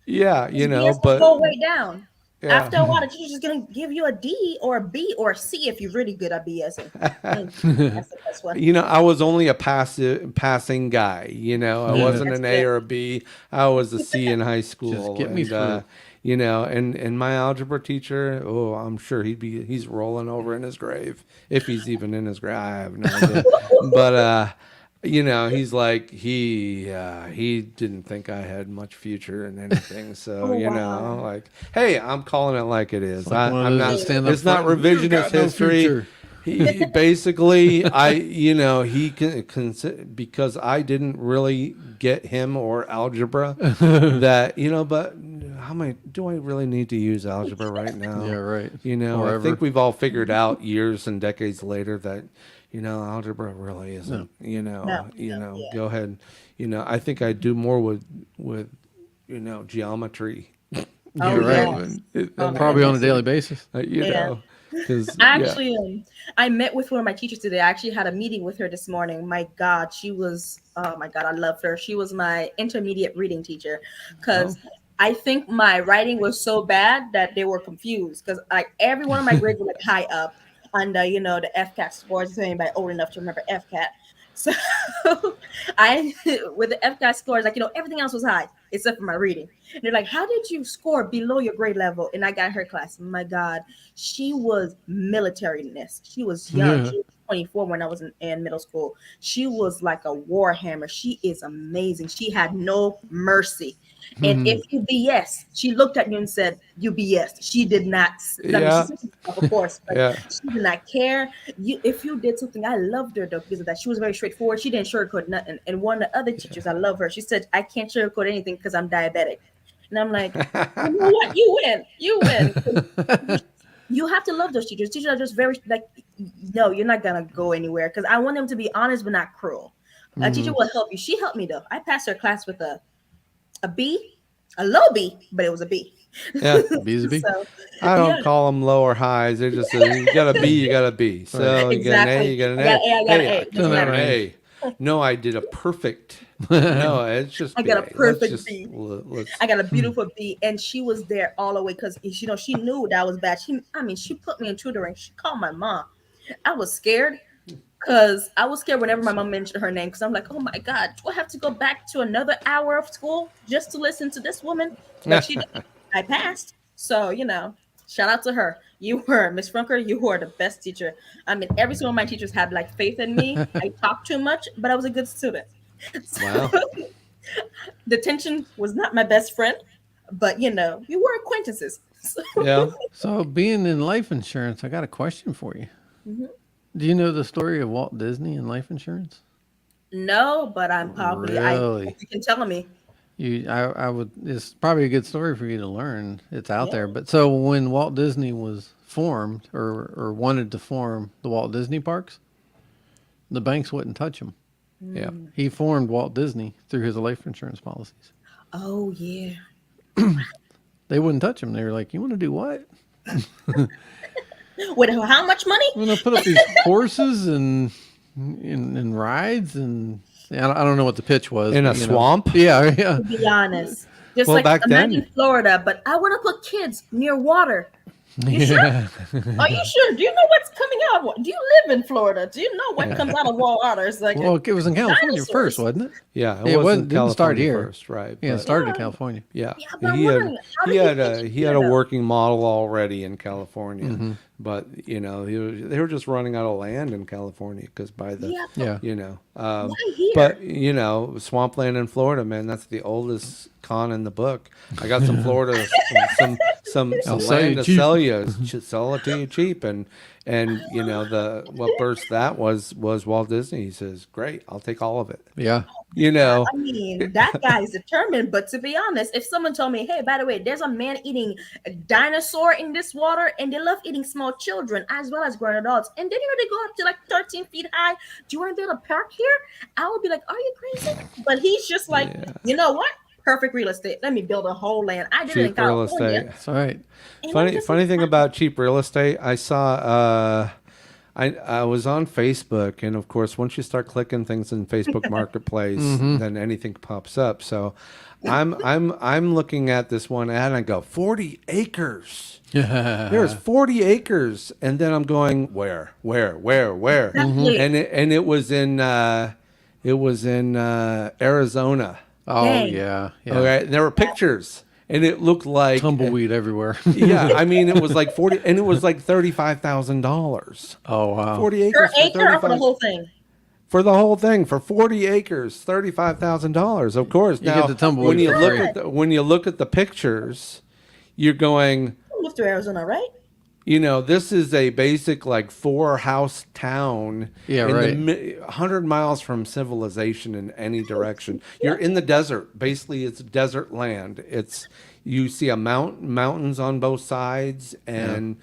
yeah, BS will but go way down. yeah. After a while, the teacher's just gonna give you a D or a B or a C if you're really good at BSing. That's the best one. I was only a passing guy. I wasn't That's an A good. or a B. I was a C in high school. get me through. And my algebra teacher, oh, I'm sure he's rolling over in his grave, if he's even in his grave. I have no idea. But he's like he didn't think I had much future in anything. So Oh, wow. like, hey, I'm calling it like it is. Like one of I'm those not. that stand up It's not front, "You've revisionist got no history. future." He basically, he can because I didn't really get him or algebra. That but how many do I really need to use algebra right now? Yeah, right. I Or think ever. we've all figured out years and decades later that algebra really isn't. Yeah. Go ahead. I think I do more with geometry. Oh, You're right. yes. Oh, Probably on a goodness. daily basis. Yeah. Because Actually, I met with one of my teachers today. I actually had a meeting with her this morning. My God, oh my God, I loved her. She was my intermediate reading teacher, because I think my writing was so bad that they were confused, because like every one of my grades were like high up under, the FCAT scores. If anybody old enough to remember FCAT. So I, with the FCAT scores, like, everything else was high except for my reading. And they're like, how did you score below your grade level? And I got her class. My God, she was military-ness. She was young. Yeah. She was 24 when I was in middle school. She was like a war hammer. She is amazing. She had no mercy. And if you BS, she looked at you and said, you BS. She did not. Yeah. She said, of course, but Yeah. she did not care. If you did something, I loved her though because of that. She was very straightforward. She didn't sugarcoat nothing. And one of the other teachers, I love her. She said, I can't sugarcoat anything because I'm diabetic. And I'm like, you know what? You win. You win. You have to love those teachers. Teachers are just very like, no, you're not gonna go anywhere, because I want them to be honest but not cruel. A teacher will help you. She helped me though. I passed her class with a B, a low B, but it was a B. Yeah. B's a B. So, I don't yeah. call them low or highs. They're just you got a B, you got a B. So you got an A, you got an A. I got an A, I got an Hey, A. I got Doesn't an matter. A. No, I did a perfect. No, it's just I got a B. perfect Let's B. let's- I got a beautiful B, and she was there all the way because she knew that was bad. She put me in tutoring. She called my mom. I was scared because whenever my mom mentioned her name, because I'm like, oh my God, do I have to go back to another hour of school just to listen to this woman? But I passed. So shout out to her. You were Miss Frunker. You were the best teacher. I mean, every single one of my teachers had like faith in me. I talked too much, but I was a good student. So, Wow. detention was not my best friend, but we were acquaintances. So- Yeah. So, being in life insurance, I got a question for you. Mhm. Do you know the story of Walt Disney and life insurance? No, but I'm probably Really? you can tell me. I would. It's probably a good story for you to learn. It's out there. But so when Walt Disney was formed or wanted to form the Walt Disney parks, the banks wouldn't touch him. Yeah. He formed Walt Disney through his life insurance policies. Oh yeah. They wouldn't touch him. They were like, "You want to do what? With how much money? You want to put up these horses and rides and I don't know what the pitch was. In a but, swamp? Yeah, yeah. To be honest, just Well, like back then- imagine Florida, but I want to put kids near water. You sure? Are you sure? Do you know what's coming out? Do you live in Florida? Do you know what comes out of water? It's like Well, it was in California Dinosaurs. first, wasn't it? Yeah. It wasn't didn't start California here. first, right? Yeah, it but- started in California. Yeah, Yeah, but I'm he had wondering, how he did had he a get he had a here? working model already in California, Mm-hmm. but they were just running out of land in California because by the yeah, but Yeah. why here? but swampland in Florida, man, that's the oldest con in the book. I got some Florida I'll some sell you land to cheap. sell you, sell it to you cheap, and you know the what burst that was Walt Disney. He says, "Great, I'll take all of it." Yeah. You know, I mean, that guy's determined. But to be honest, if someone told me, hey, by the way, there's a man eating a dinosaur in this water, and they love eating small children as well as grown adults, and then they go up to like 13 feet high. Do you want to build a park here? I would be like, are you crazy? But he's just like, Yeah. you know what? Perfect real estate. Let me build a whole land. I did it in cheap real California. estate. That's all right. And I'm Funny just funny like, thing about cheap real estate, I saw I was on Facebook, and of course once you start clicking things in Facebook Marketplace, then anything pops up. So I'm looking at this one ad and I go 40 acres. There's 40 acres, and then I'm going where? Exactly. And it was in Arizona. Oh Dang. yeah. Yeah. Okay, and there were pictures, and it looked like Tumbleweed everywhere. yeah, I mean, it was like 40, and it was like $35,000. Oh wow. 40 Per acres for acre or for the 35 whole thing? for the whole thing for 40 acres, $35,000. Of course, now get the tumbleweed when you for look free. at when you look at the pictures, you're going, You moved to Arizona, right? you know, this is a basic like 4-house town. Yeah, in right. 100 miles from civilization in any direction. You're in the desert. Basically, it's desert land. You see mountains on both sides, and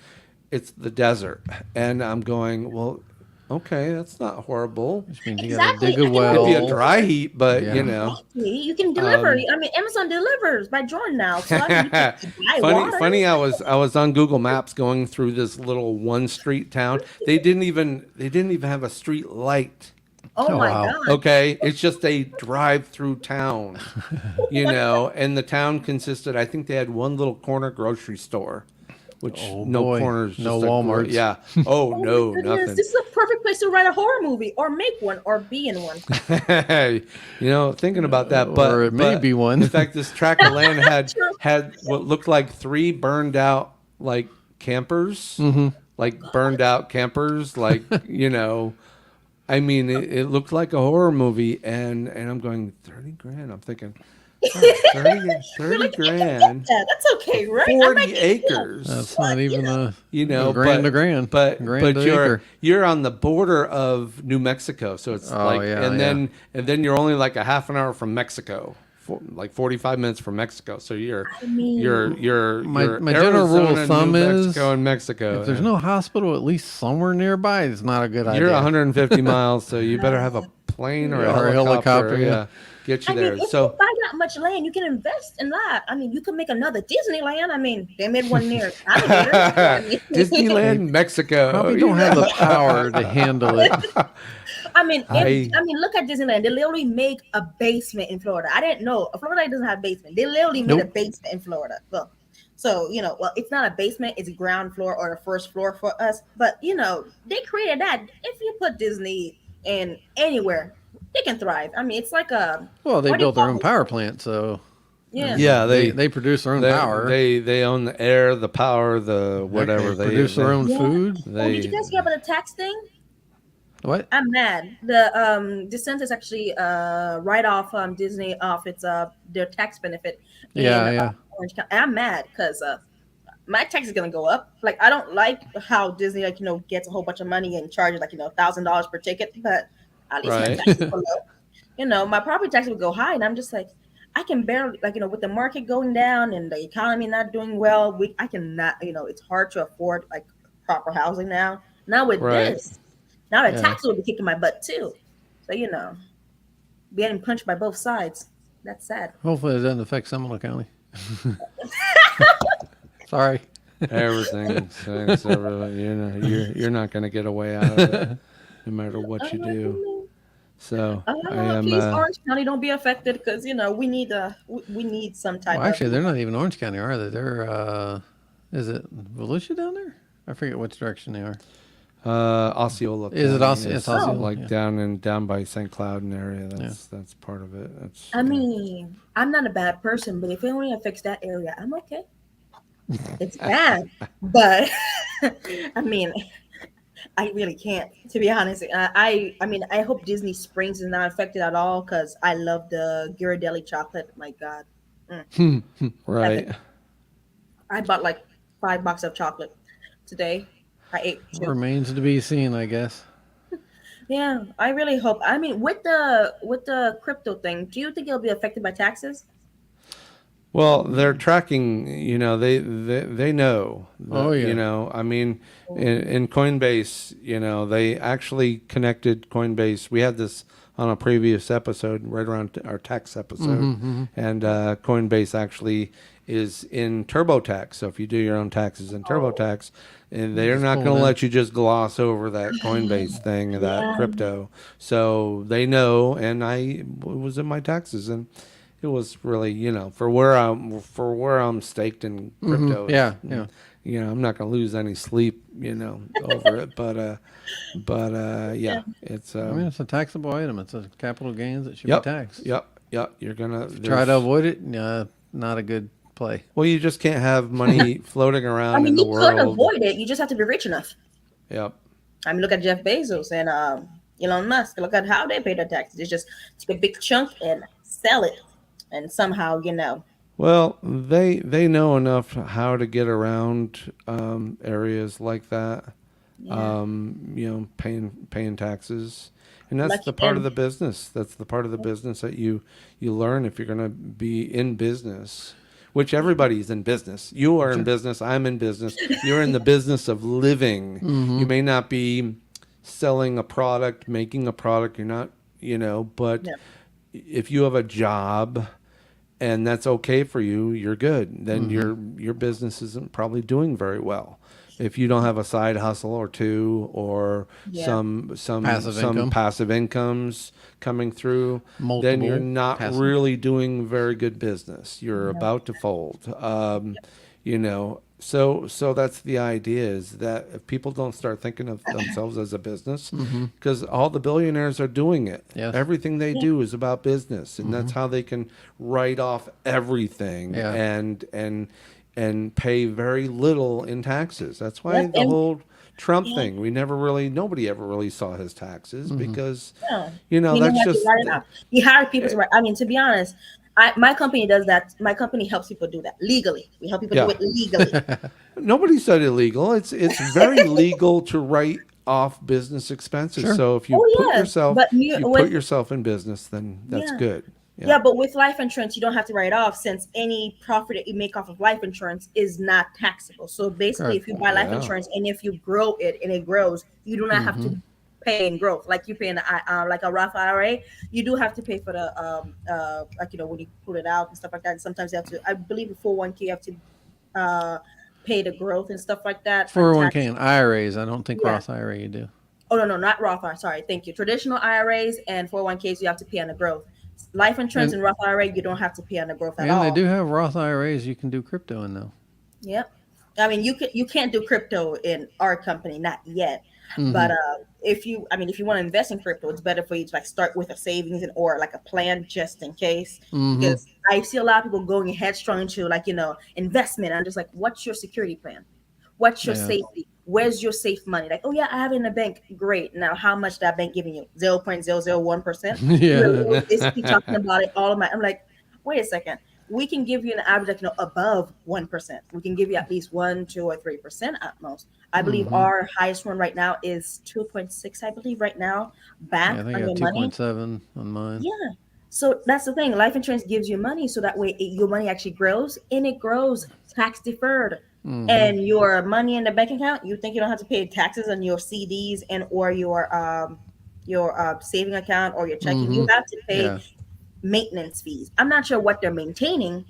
it's the desert. And I'm going, well, okay, that's not horrible. Which means you Exactly. gotta dig a I mean, well. It'd be a dry heat, but Yeah. you know. You can deliver. I mean, Amazon delivers by drone now. So I mean, you can buy water. Funny. I was on Google Maps going through this little one street town. They didn't even have a street light. Oh Oh, my wow. God. Okay, it's just a drive-through town, you know. And the town consisted. I think they had one little corner grocery store, which Oh, no boy. corners, No just a Walmarts. Yeah. Oh Oh no, my goodness. nothing. This is a perfect place to write a horror movie or make one or be in one. You know, thinking about that, but Or it may but be one. In fact, this tract of land had what looked like 3 burned out like campers, like burned out campers, like you know. I mean, it looked like a horror movie, and I'm going 30 grand. I'm thinking, oh, 30 grand, Yeah, that's okay, right? 40 acres. That's not even a You know, a grand but, a grand. but Grand but a you're acre. you're on the border of New Mexico, so it's Oh, like, yeah, and yeah. then you're only like a half an hour from Mexico, like 45 minutes from Mexico. So you're mean- you're My general rule of Arizona, thumb New is Mexico and Mexico. if there's no hospital at least somewhere nearby, it's not a good You're idea. 150 miles, so you better have a plane or, Yeah, or a a helicopter. helicopter, yeah. Yeah, get you I mean, there. if you So buy that much land, you can invest in that. I mean, you can make another Disneyland. I mean, they made one near alligator. I mean- Disneyland, Mexico. Probably don't have the power to handle it. I mean, I- look at Disneyland. They literally make a basement in Florida. I didn't know Florida doesn't have basement. They literally made a Nope. basement in Florida. Well, so you know, well, it's not a basement; it's a ground floor or the first floor for us. But you know, they created that. If you put Disney in anywhere, they can thrive. I mean, it's like a Well, they what do you built their call own it? power plant, so Yeah. yeah, they produce their own power. They own the air, the power, the whatever. They produce their own Yeah. food. Oh, did you guys hear about the tax thing? What? I'm mad. The DeSantis actually write off Disney off its their tax benefit. Yeah, in, yeah. Orange County. I'm mad because my tax is gonna go up. Like I don't like how Disney gets a whole bunch of money and charges $1,000 per ticket, but at least my Right. taxes go low. My property tax would go high, and I'm just like, I can barely with the market going down and the economy not doing well, I cannot. It's hard to afford like proper housing now. Now with Right. this. Now the Yeah. tax will be kicking my butt too. So, getting punched by both sides. That's sad. Hopefully, it doesn't affect Seminole County. Sorry. Everything. You're not going to get away out of it, no matter what you do. So I am. Please, Orange County, don't be affected because we need we need some type Well, actually, of. they're not even Orange County, are they? They're is it Volusia down there? I forget which direction they are. Osceola. Is it County Osceola? It's Osceola, Like yeah. down by St. Cloud area. That's part of it. That's. I mean, I'm not a bad person, but if it only affects that area, I'm okay. It's bad, but I mean, I really can't. To be honest, I mean, I hope Disney Springs is not affected at all because I love the Ghirardelli chocolate. My God. Right. I bought like 5 boxes of chocolate today. I ate two. Remains to be seen, I guess. Yeah, I really hope. I mean, with the crypto thing, do you think it'll be affected by taxes? Well, they're tracking, they know Oh that, yeah. I mean, in Coinbase, they actually connected Coinbase. We had this on a previous episode, right around our tax episode. And Coinbase actually is in TurboTax. So if you do your own taxes in Oh, TurboTax, and they're Just not pull it going to in. let you just gloss over that Coinbase thing, that yeah. crypto. So they know, and I was in my taxes, and it was really, for where I'm staked in crypto. Yeah, yeah. I'm not going to lose any sleep, over it. Yeah, Yeah. it's I mean, it's a taxable item. It's a capital gains. It should be yep, taxed. yep, yep. You're gonna Try to there's avoid it. Not a good play. well, you just can't have money floating I around in mean, the you could world. avoid it. You just have to be rich enough. Yep. I mean, look at Jeff Bezos and Elon Musk. Look at how they pay their taxes. They just take a big chunk and sell it, and somehow, Well, they know enough how to get around areas like that. yeah, Paying taxes, and that's lucky the part of them. the business. That's the part of the business that you learn if you're going to be in business. Which everybody's in business. You are in Sure. business. I'm in business. You're in the business of living. You may not be selling a product, making a product. You're not, but Yeah. if you have a job and that's okay for you, you're good. Then your business isn't probably doing very well. If you don't have a side hustle or two, or Yeah. Passive some income. passive incomes coming through, then you're Multiple not passive. really doing very good business. You're No. about to fold. So that's the idea, is that if people don't start thinking of themselves as a business, because all the billionaires are doing it. Yes. Everything they Yeah. do is about business, and that's how they can write off everything Yeah. and pay very little in taxes. That's why Yep. the And whole Trump yeah, thing, nobody ever really saw his taxes, because no. He never that's had to just write it off. He hired people to write. I mean, to be honest, my company does that. My company helps people do that legally. We help people do yeah. it legally. Nobody said illegal. It's very legal to write off business expenses. Sure. So if you Oh put yes, yourself but if you you put with yourself in business, then that's yeah. good. Yeah. Yeah, but with life insurance, you don't have to write it off since any profit that you make off of life insurance is not taxable. So basically, if Correct. you buy life Yeah. insurance and if you grow it and it grows, you do not have to pay in growth like you pay in like a Roth IRA. You do have to pay for the like when you put it out and stuff like that. And sometimes you have to. I believe before 1K, you have to uh pay the growth and stuff like that and tax. 401k and IRAs. I don't think Yeah. Roth IRA you do. Oh no, not Roth IRA. Sorry, thank you. Traditional IRAs and 401ks, you have to pay on the growth. Life insurance And and Roth IRA, you don't have to pay on the growth at and they all. do have Roth IRAs you can do crypto in though. Yep. I mean, you can't do crypto in our company, not yet. But Hmm. if you want to invest in crypto, it's better for you to like start with a savings and or like a plan just in case. Hmm. Because I see a lot of people going headstrong into like investment. I'm just like, what's your security plan? What's your Yeah. safety? Where's your safe money? Like, oh yeah, I have it in the bank. Great. Now, how much that bank giving you? 0.001%. Yeah. You're basically talking about it all of my. I'm like, wait a second. We can give you an average like above 1%. We can give you at least 1, 2, or 3% at most. I believe Hmm. our highest one right now is 2.6. I believe right now Yeah, back I think I on got your money. 2.7 on mine. Yeah. So that's the thing. Life insurance gives you money, so that way your money actually grows, and it grows tax deferred. Hmm. And your money in the bank account, you think you don't have to pay taxes on your CDs and or your saving account or your checking. Hmm. You have to pay Yeah. maintenance fees. I'm not sure what they're maintaining,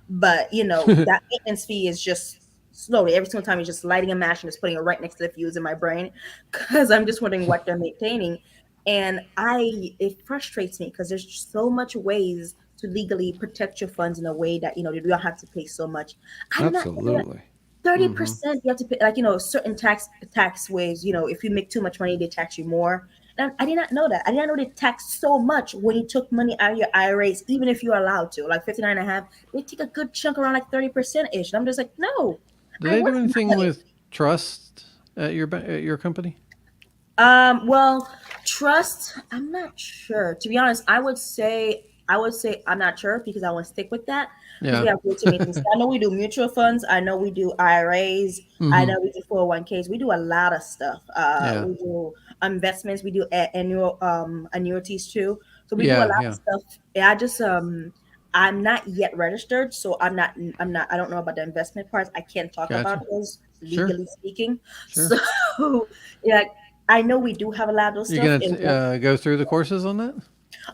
but that maintenance fee is just slowly every single time you're just lighting a match and just putting it right next to the fuse in my brain because I'm just wondering what they're maintaining. And it frustrates me because there's just so much ways to legally protect your funds in a way that you don't have to pay so much. I did not know that Absolutely. Hmm. 30% you have to pay, like certain tax ways. If you make too much money, they tax you more. And I did not know that. I did not know they tax so much when you took money out of your IRAs, even if you're allowed to, like 59 and a half. They take a good chunk around like 30% ish. And I'm just like, no, Do I they want do my anything money. with trust at your company? Well, trust, I'm not sure. To be honest, I would say I would say I'm not sure because I want to stick with that. Because Yeah. we have way too many things. I know we do mutual funds. I know we do IRAs. I Mhm. know we do 401ks. We do a lot of stuff. Yeah. We do investments. We do annual annuities too. So we do a Yeah. lot of Yeah. stuff. And I just I'm not yet registered, so I don't know about the investment parts. I can't talk about Gotcha. those Sure. legally speaking. Sure. So yeah, I know we do have a lot of those You're stuff. gonna go through the courses on that?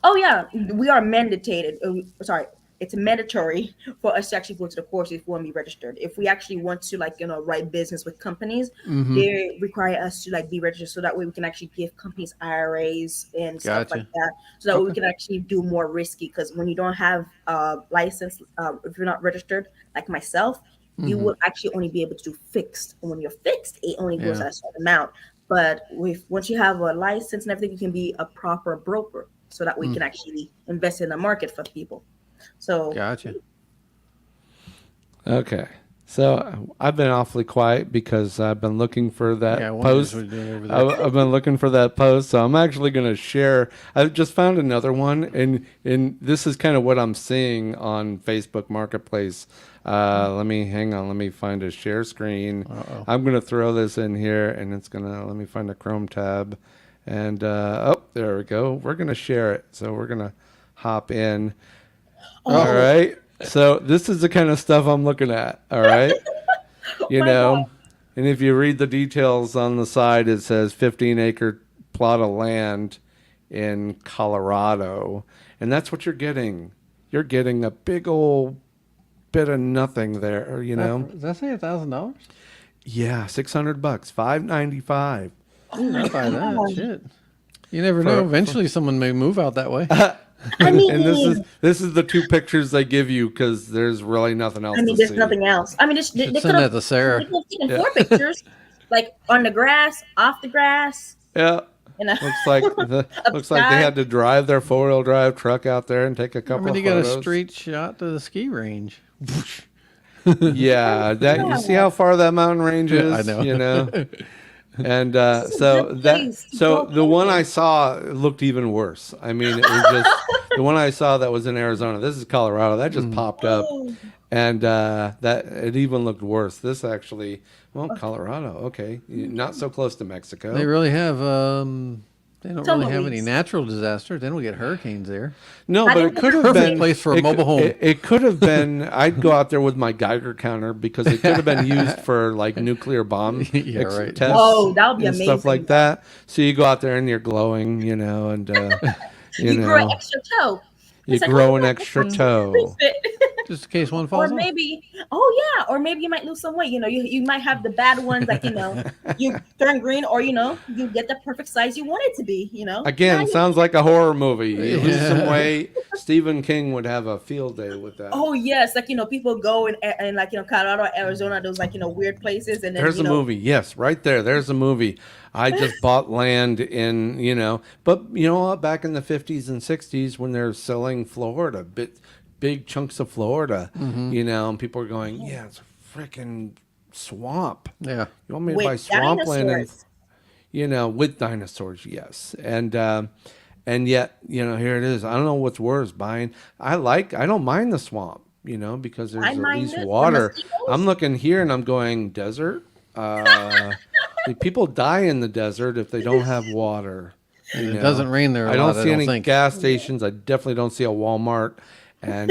Oh yeah, we are mandated. Sorry, it's mandatory for us to actually go to the course if we want to be registered. If we actually want to write business with companies, Mm-hmm. they require us to be registered so that way we can actually give companies IRAs and stuff like Gotcha. that. So that way we Okay. can actually do more risky because when you don't have a license, if you're not registered like myself, you Mm-hmm. will actually only be able to do fixed. And when you're fixed, it only goes Yeah. at a certain amount. But once you have a license and everything, you can be a proper broker. So that we Mm. can actually invest in the market for people. So Gotcha. Okay. So I've been awfully quiet because I've been looking for that Yeah. I wonder post. what you're doing over there. I've been looking for that post, so I'm actually going to share. I just found another one, and this is kind of what I'm seeing on Facebook Marketplace. Let me hang on. Let me find a share screen. Uh-oh. I'm going to throw this in here, and it's gonna let me find a Chrome tab, and oh, there we go. We're going to share it, so we're going to hop in. All right. So this is the kind of stuff I'm looking at. All right. You my know, God. and if you read the details on the side, it says 15-acre plot of land in Colorado. And that's what you're getting. You're getting a big old bit of nothing there, you know? Does that say $1,000? Yeah, $600, $595. I'd buy that. God. Shit. You never know. Eventually, someone may move out that way. I mean, And this is the two pictures they give you because there's really nothing else to there's see. nothing else. I mean, they Should could send that have to Sarah. taken 4 pictures, like on the grass, off the grass, Yeah. you know. Looks like they had to drive their 4-wheel drive truck out there and take a I couple mean, of you got photos. a straight shot to the ski range. Yeah, that you see how far that mountain range is. I know. You know, and This is a so good that place to so go the one camping. I saw looked even worse. I mean, it was just the one I saw that was in Arizona. This is Colorado. That just popped up, Oh, and that it even looked worse. This actually, well, Colorado. Okay, not so close to Mexico. They really have. They don't really have any Tumbleweeds. natural disasters. They don't get hurricanes there. No, I but think it could have Perfect been place for a it mobile cou- home. It could have been. I'd go out there with my Geiger counter because it could have been used for like nuclear bomb Yeah, right. tests. Whoa, that would be and stuff amazing. like that. So you go out there and you're glowing, you know, and you grow an extra toe. you It's like, grow oh, an look, extra it's toe. fit. Just in case one Or falls off. maybe, or maybe you might lose some weight. You know, you might have the bad ones, like you turn green, or you get the perfect size you want it to be. You know, Again, Now you- sounds like a horror movie. You lose some Yeah. weight. Stephen King would have a field day with that. Oh yes, like people go in like Colorado, Arizona, those weird places, and then There's a movie. Yes, right there. There's a movie. I just bought land in, but you know what? Back in the 50s and 60s when they're selling Florida, big chunks of Florida, and people are going, yeah, it's a freaking swamp. Yeah. You want me to buy with swampland dinosaurs. with dinosaurs, yes. And yet, here it is. I don't know what's worse, buying. I don't mind the swamp, because there's I at mind least it. The water. mosquitoes? I'm looking here and I'm going, desert? People die in the desert if they don't have water. And it know. doesn't rain there a I don't lot, see any think. gas stations. I definitely don't see a Walmart. And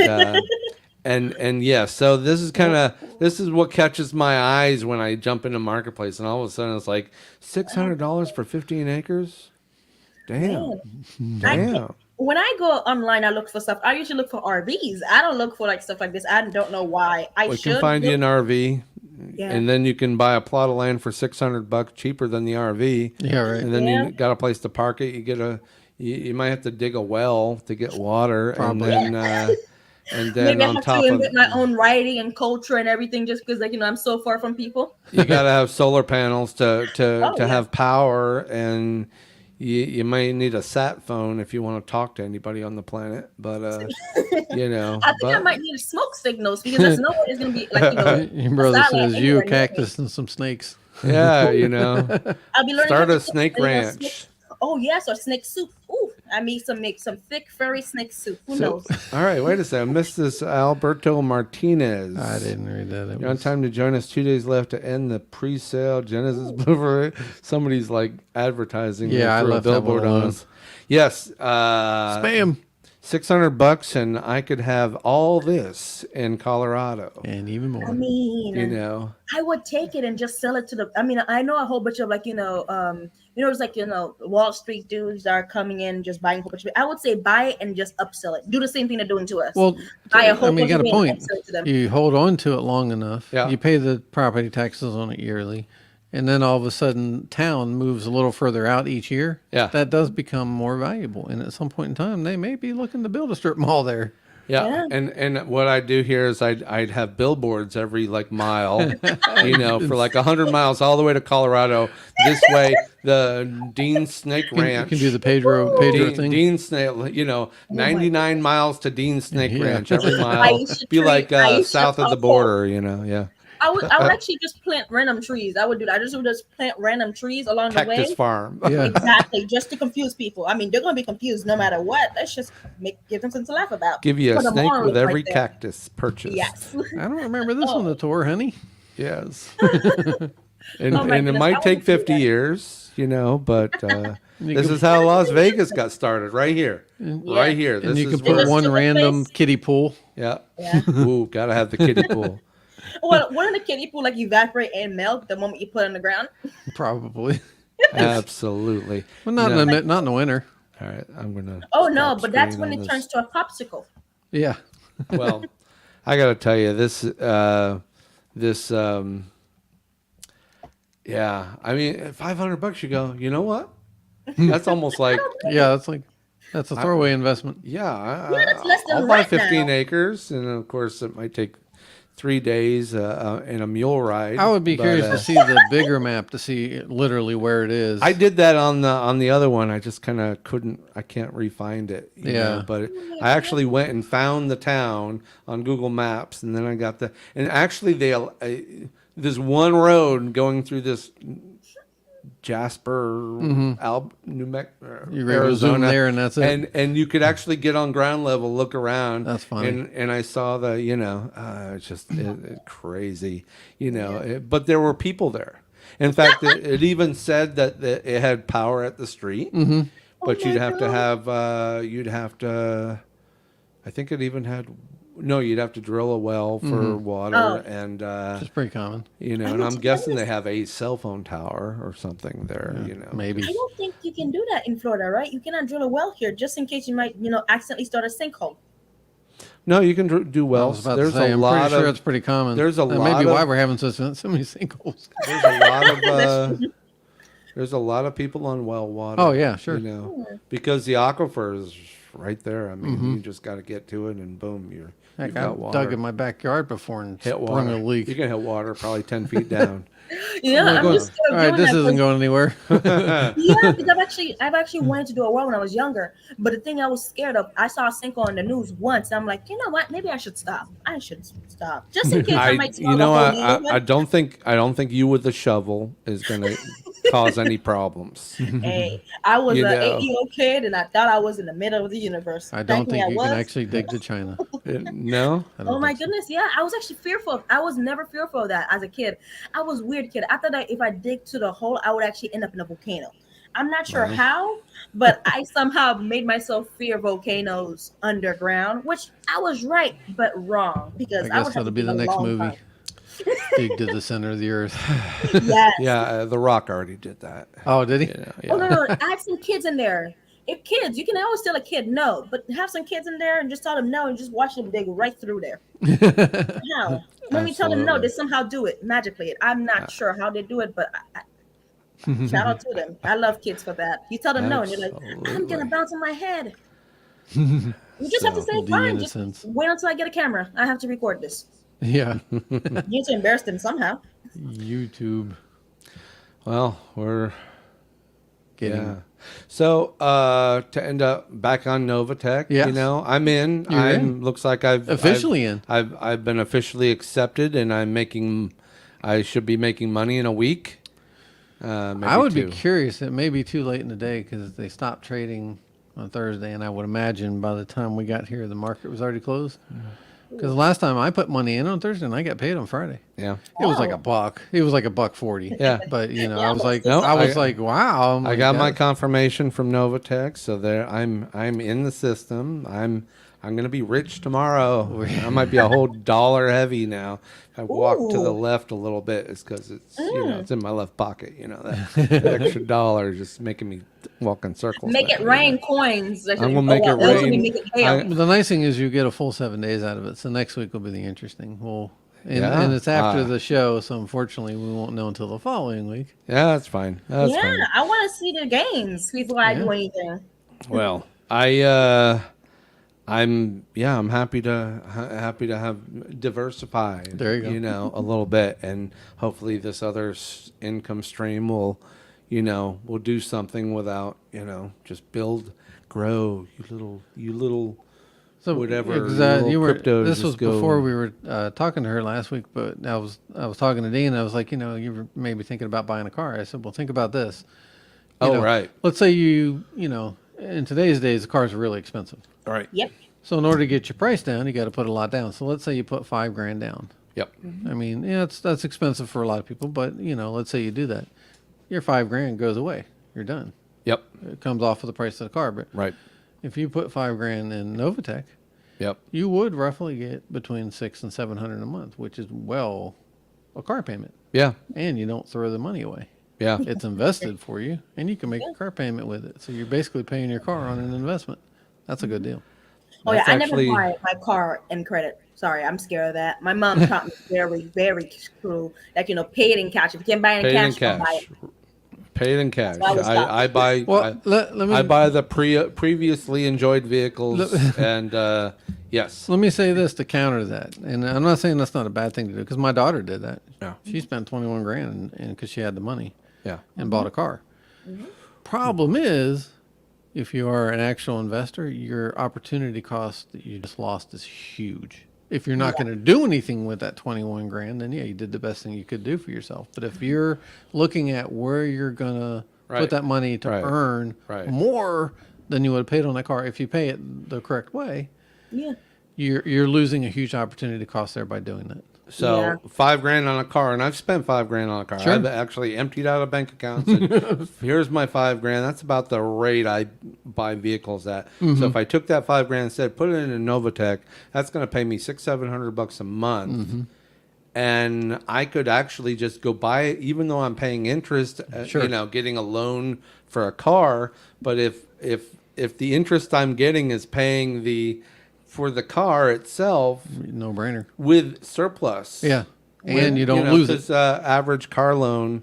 and yeah, so this is what catches my eyes when I jump into marketplace, and all of a sudden it's like $600 for 15 acres. Damn, damn. When I go online, I look for stuff. I usually look for RVs. I don't look for stuff like this. I don't know why. We can find you an RV, Yeah. and then you can buy a plot of land for $600 cheaper than the RV. Yeah, right. And then Yeah. you got a place to park it. You might have to dig a well to get water, Probably. and then Maybe I on have top to of invent my own writing and culture and everything just because I'm so far from people. you got to have solar panels to yeah. have power, and you might need a sat phone if you want to talk to anybody on the planet. But I think I but might need smoke signals because there's no way it's gonna be Your brother satellite says you, a anywhere near cactus, and some snakes. yeah, I'll be learning start how a to snake cook, ranch. snake- Oh yes, or snake soup. Ooh, I make some thick furry snake soup. Who So, knows? all right, wait a second. I missed this Alberto Martinez. I didn't read that. It You're on was, time to join us. 2 days left to end the pre-sale Genesis Blu-ray. Somebody's like advertising. Yeah, I through a left that one billboard on alone. us. Yes. spam. $600 and I could have all this in Colorado. And even more. I mean, You know, I would take it and just sell it to the. I mean, I know a whole bunch of like it's like Wall Street dudes are coming in just buying a whole bunch of it. I would say buy it and just upsell it. Do the same thing they're doing to us. Well, Buy a whole I mean, you bunch got of a it and point. upsell it to them. You hold on to it long enough. Yeah. You pay the property taxes on it yearly. And then all of a sudden, town moves a little further out each year. Yeah. That does become more valuable. And at some point in time, they may be looking to build a strip mall there. yeah. Yeah. And what I do here is I'd have billboards every like mile, for like 100 miles all the way to Colorado. This way, the Dean Snake You Ranch. can do the Pedro thing. Dean Snake, 99 miles to Dean Snake Yeah. Ranch every mile. Aisha Be tree, like Aisha south of the Tuffle. border, yeah. I would actually just plant random trees. I would do that. I would just plant random trees along the Cactus way. farm. Yeah. Exactly, just to confuse people. I mean, they're gonna be confused no matter what. Let's just give them something to laugh about. Give you a Put 'em snake on with right every there. cactus purchased. Yes. I don't remember this on the tour, honey. Yes. Oh and my it goodness, I might wanna take see 50 that. years, but You this can- is how Las Vegas got started, right here. Right here. And This you is can put where- one Just random place. kiddie pool. Yeah. Yeah. Ooh, gotta have the kiddie pool. Well, one of the kiddie pool like evaporate and melt the moment you put it on the ground. Probably. Absolutely. Well, not, No. not in the winter. All right, I'm gonna. Oh no, stop but that's screen when on it this. turns to a popsicle. Yeah. Well, I got to tell you this. Yeah, I mean, $500. You go. You know what? That's almost like Yeah, that's a throwaway investment. yeah. Yeah, that's less than I'll buy rent 15 now. acres, and of course, it might take 3 days in a mule ride. I would be but, curious to see the bigger map to see literally where it is. I did that on the other one. I just kind of couldn't. I can't re-find it. you Yeah. know, but I actually went and found the town on Google Maps, and then I got and actually there's one road going through this Jasper, New Mexico, You were able to zoom there and that's it. And you could actually get on ground level, look around. That's funny. And I saw it's just crazy, but there were people there. In fact, it even said that it had power at the street, but Oh you'd my have to God. have, I think it even had, no, you'd have to drill a well for water Oh. and, Which is pretty common. and I'm guessing they have a cell phone tower or something there, Maybe. I don't think you can do that in Florida, right? You cannot drill a well here just in case you might, accidentally start a sinkhole. No, you can do I was wells. about to There's say, a I'm lot pretty sure of it's pretty common. there's a That lot may be of- why we're having so many sinkholes. there's a lot of there's a lot of people on well water. Oh, yeah, sure. Because the aquifer is right there. I mean, you just got to get to it, and boom, you've Heck, got I've water. dug in my backyard before and Hit sprung water. a leak. You can hit water probably 10 feet down. Yeah, I'm I'm going, just scared all of right, doing this that isn't 'cause- going anywhere. Yeah, because I've actually wanted to do a well when I was younger. But the thing I was scared of, I saw a sinkhole on the news once. I'm like, you know what? Maybe I should stop. I should stop, just in case I might. swallow a whole new I one. don't think you with the shovel is going to cause any problems. Hey, I was You an know. 8-year-old kid, and I thought I was in the middle of the universe. I don't Thankfully, think you was. can actually dig to China. No? I don't Oh my think so. goodness, yeah. I was actually fearful. I was never fearful of that as a kid. I was a weird kid. I thought that if I dig to the hole, I would actually end up in a volcano. I'm not sure how, but I somehow made myself fear volcanoes underground, which I was right, but wrong because I would guess have that'll to be dig the a next long movie. time. Dig to the center of the earth. Yes. Yeah, The Rock already did that. Oh, did he? Oh no, I had some kids in there. If kids, you can always tell a kid no, but have some kids in there and just tell them no and just watch them dig right through there. How? When we tell them no, Absolutely. they somehow do it magically. I'm not sure how they do it, but shout out to them. I love kids for that. You tell them no, and you're like, I'm Absolutely. gonna bounce on my head. You just have to So, say the fine. Just innocence. wait until I get a camera. I have to record this. Yeah. You need to embarrass them somehow. YouTube. Well, we're Getting. yeah. So to end up back on Novatech, Yes. I'm in. You're I'm in. looks like I've Officially in. I've been officially accepted, and I should be making money in a week. Maybe I would two. be curious. It may be too late in the day because they stopped trading on Thursday, and I would imagine by the time we got here, the market was already closed. Because the last time I put money in on Thursday, and I got paid on Friday. Yeah. It was like a buck. It was like $1.40. Yeah. But you know, Yeah, I was like, No, wow. I got my confirmation from Novatech, so there I'm in the system. I'm gonna be rich tomorrow. I might be a whole dollar heavy now. If I walk to the Ooh. left a little bit, it's because it's it's in my left pocket. That extra dollar is just making me walk in circles. Make there, it rain coins. I'm gonna make it Those will rain. Make it hail. I- The nice thing is you get a full 7 days out of it. So next week will be the interesting. Yeah. And it's after the show, so unfortunately we won't know until the following week. Yeah, that's fine. That's Yeah, fine. I want to see the games before I do anything. Well, I'm happy to have diversified. There you go. A little bit, and hopefully this other income stream will, will do something without, just grow. You little. So Whatever, exactly. little crypto This just was go- before we were talking to her last week, but I was talking to Dean. I was like, you were maybe thinking about buying a car. I said, well, think about this. Oh, right. Let's say in today's days, the cars are really expensive. All right. Yep. So in order to get your price down, you got to put a lot down. So let's say you put $5,000 down. Yep. I mean, yeah, that's expensive for a lot of people, but let's say you do that, your $5,000 goes away. You're done. Yep. It comes off of the price of the car. But Right. if you put $5,000 in Novatech, Yep. you would roughly get between $600 and $700 a month, which is a car payment, Yeah. and you don't throw the money away. Yeah. It's invested for you, and you can make a car payment with it. So you're basically paying your car on an investment. That's a good deal. Oh yeah, That's I actually- never buy my car in credit. Sorry, I'm scared of that. My mom taught me very, very true. Like pay it in cash. If you can't buy it in Paid in cash, don't buy cash. it. Paid in cash. So I was stuck. I buy. Well, let me I buy the previously enjoyed vehicles, and yes, let me say this to counter that, and I'm not saying that's not a bad thing to do because my daughter did that. Yeah. She spent $21,000 and because she had the money yeah, and bought a car. Problem is, if you are an actual investor, your opportunity cost that you just lost is huge. If you're not going to do anything with that $21,000, then yeah, you did the best thing you could do for yourself. But if you're looking at where you're going to Right. put that money to Right. earn Right. more than you would have paid on that car, if you pay it the correct way, Yeah. you're losing a huge opportunity cost there by doing that. So Yeah. $5,000 on a car, and I've spent $5,000 on a car. Sure. I've actually emptied out a bank account. And here's my $5,000. That's about the rate I buy vehicles at. So if I took that $5,000 and said put it in a Novatech, that's going to pay me $600-700 a month. And I could actually just go buy it, even though I'm paying interest. Sure. Getting a loan for a car. But if the interest I'm getting is paying for the car itself No brainer. with surplus, Yeah. And you don't lose it. Average car loan,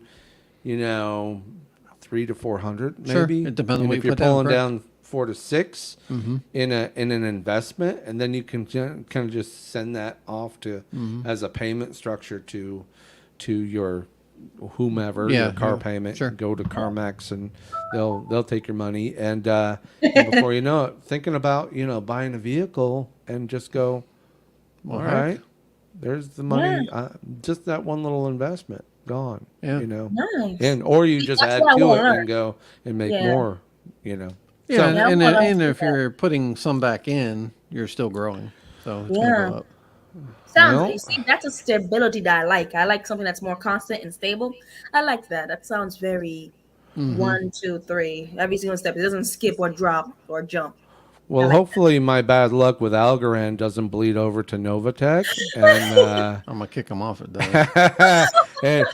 300 to 400 Sure. maybe. It depends on And what if you you're put down, pulling correct. down 4 to 6 in an investment, and then you can kind of just send that off to as a payment structure to your whomever, Yeah, your car yeah, payment. sure. Go to CarMax and they'll take your money, and before you know it, thinking about buying a vehicle and just go, all All right. right, there's the money. Just that one little investment gone. Yeah. Nice. And or you just That's add what I to wanna it learn. and go and make Yeah. more. Yeah, So- and, Yeah, and, what else and is if that? you're putting some back in, you're still growing. So it's Yeah. gonna go up. Sounds. Well- You see, that's a stability that I like. I like something that's more constant and stable. I like that. That sounds very 1, 2, 3. Every single step. It doesn't skip or drop or jump. Well, like hopefully my bad luck with Algorand doesn't bleed over to Novatech. And I'm gonna kick them off it though. and,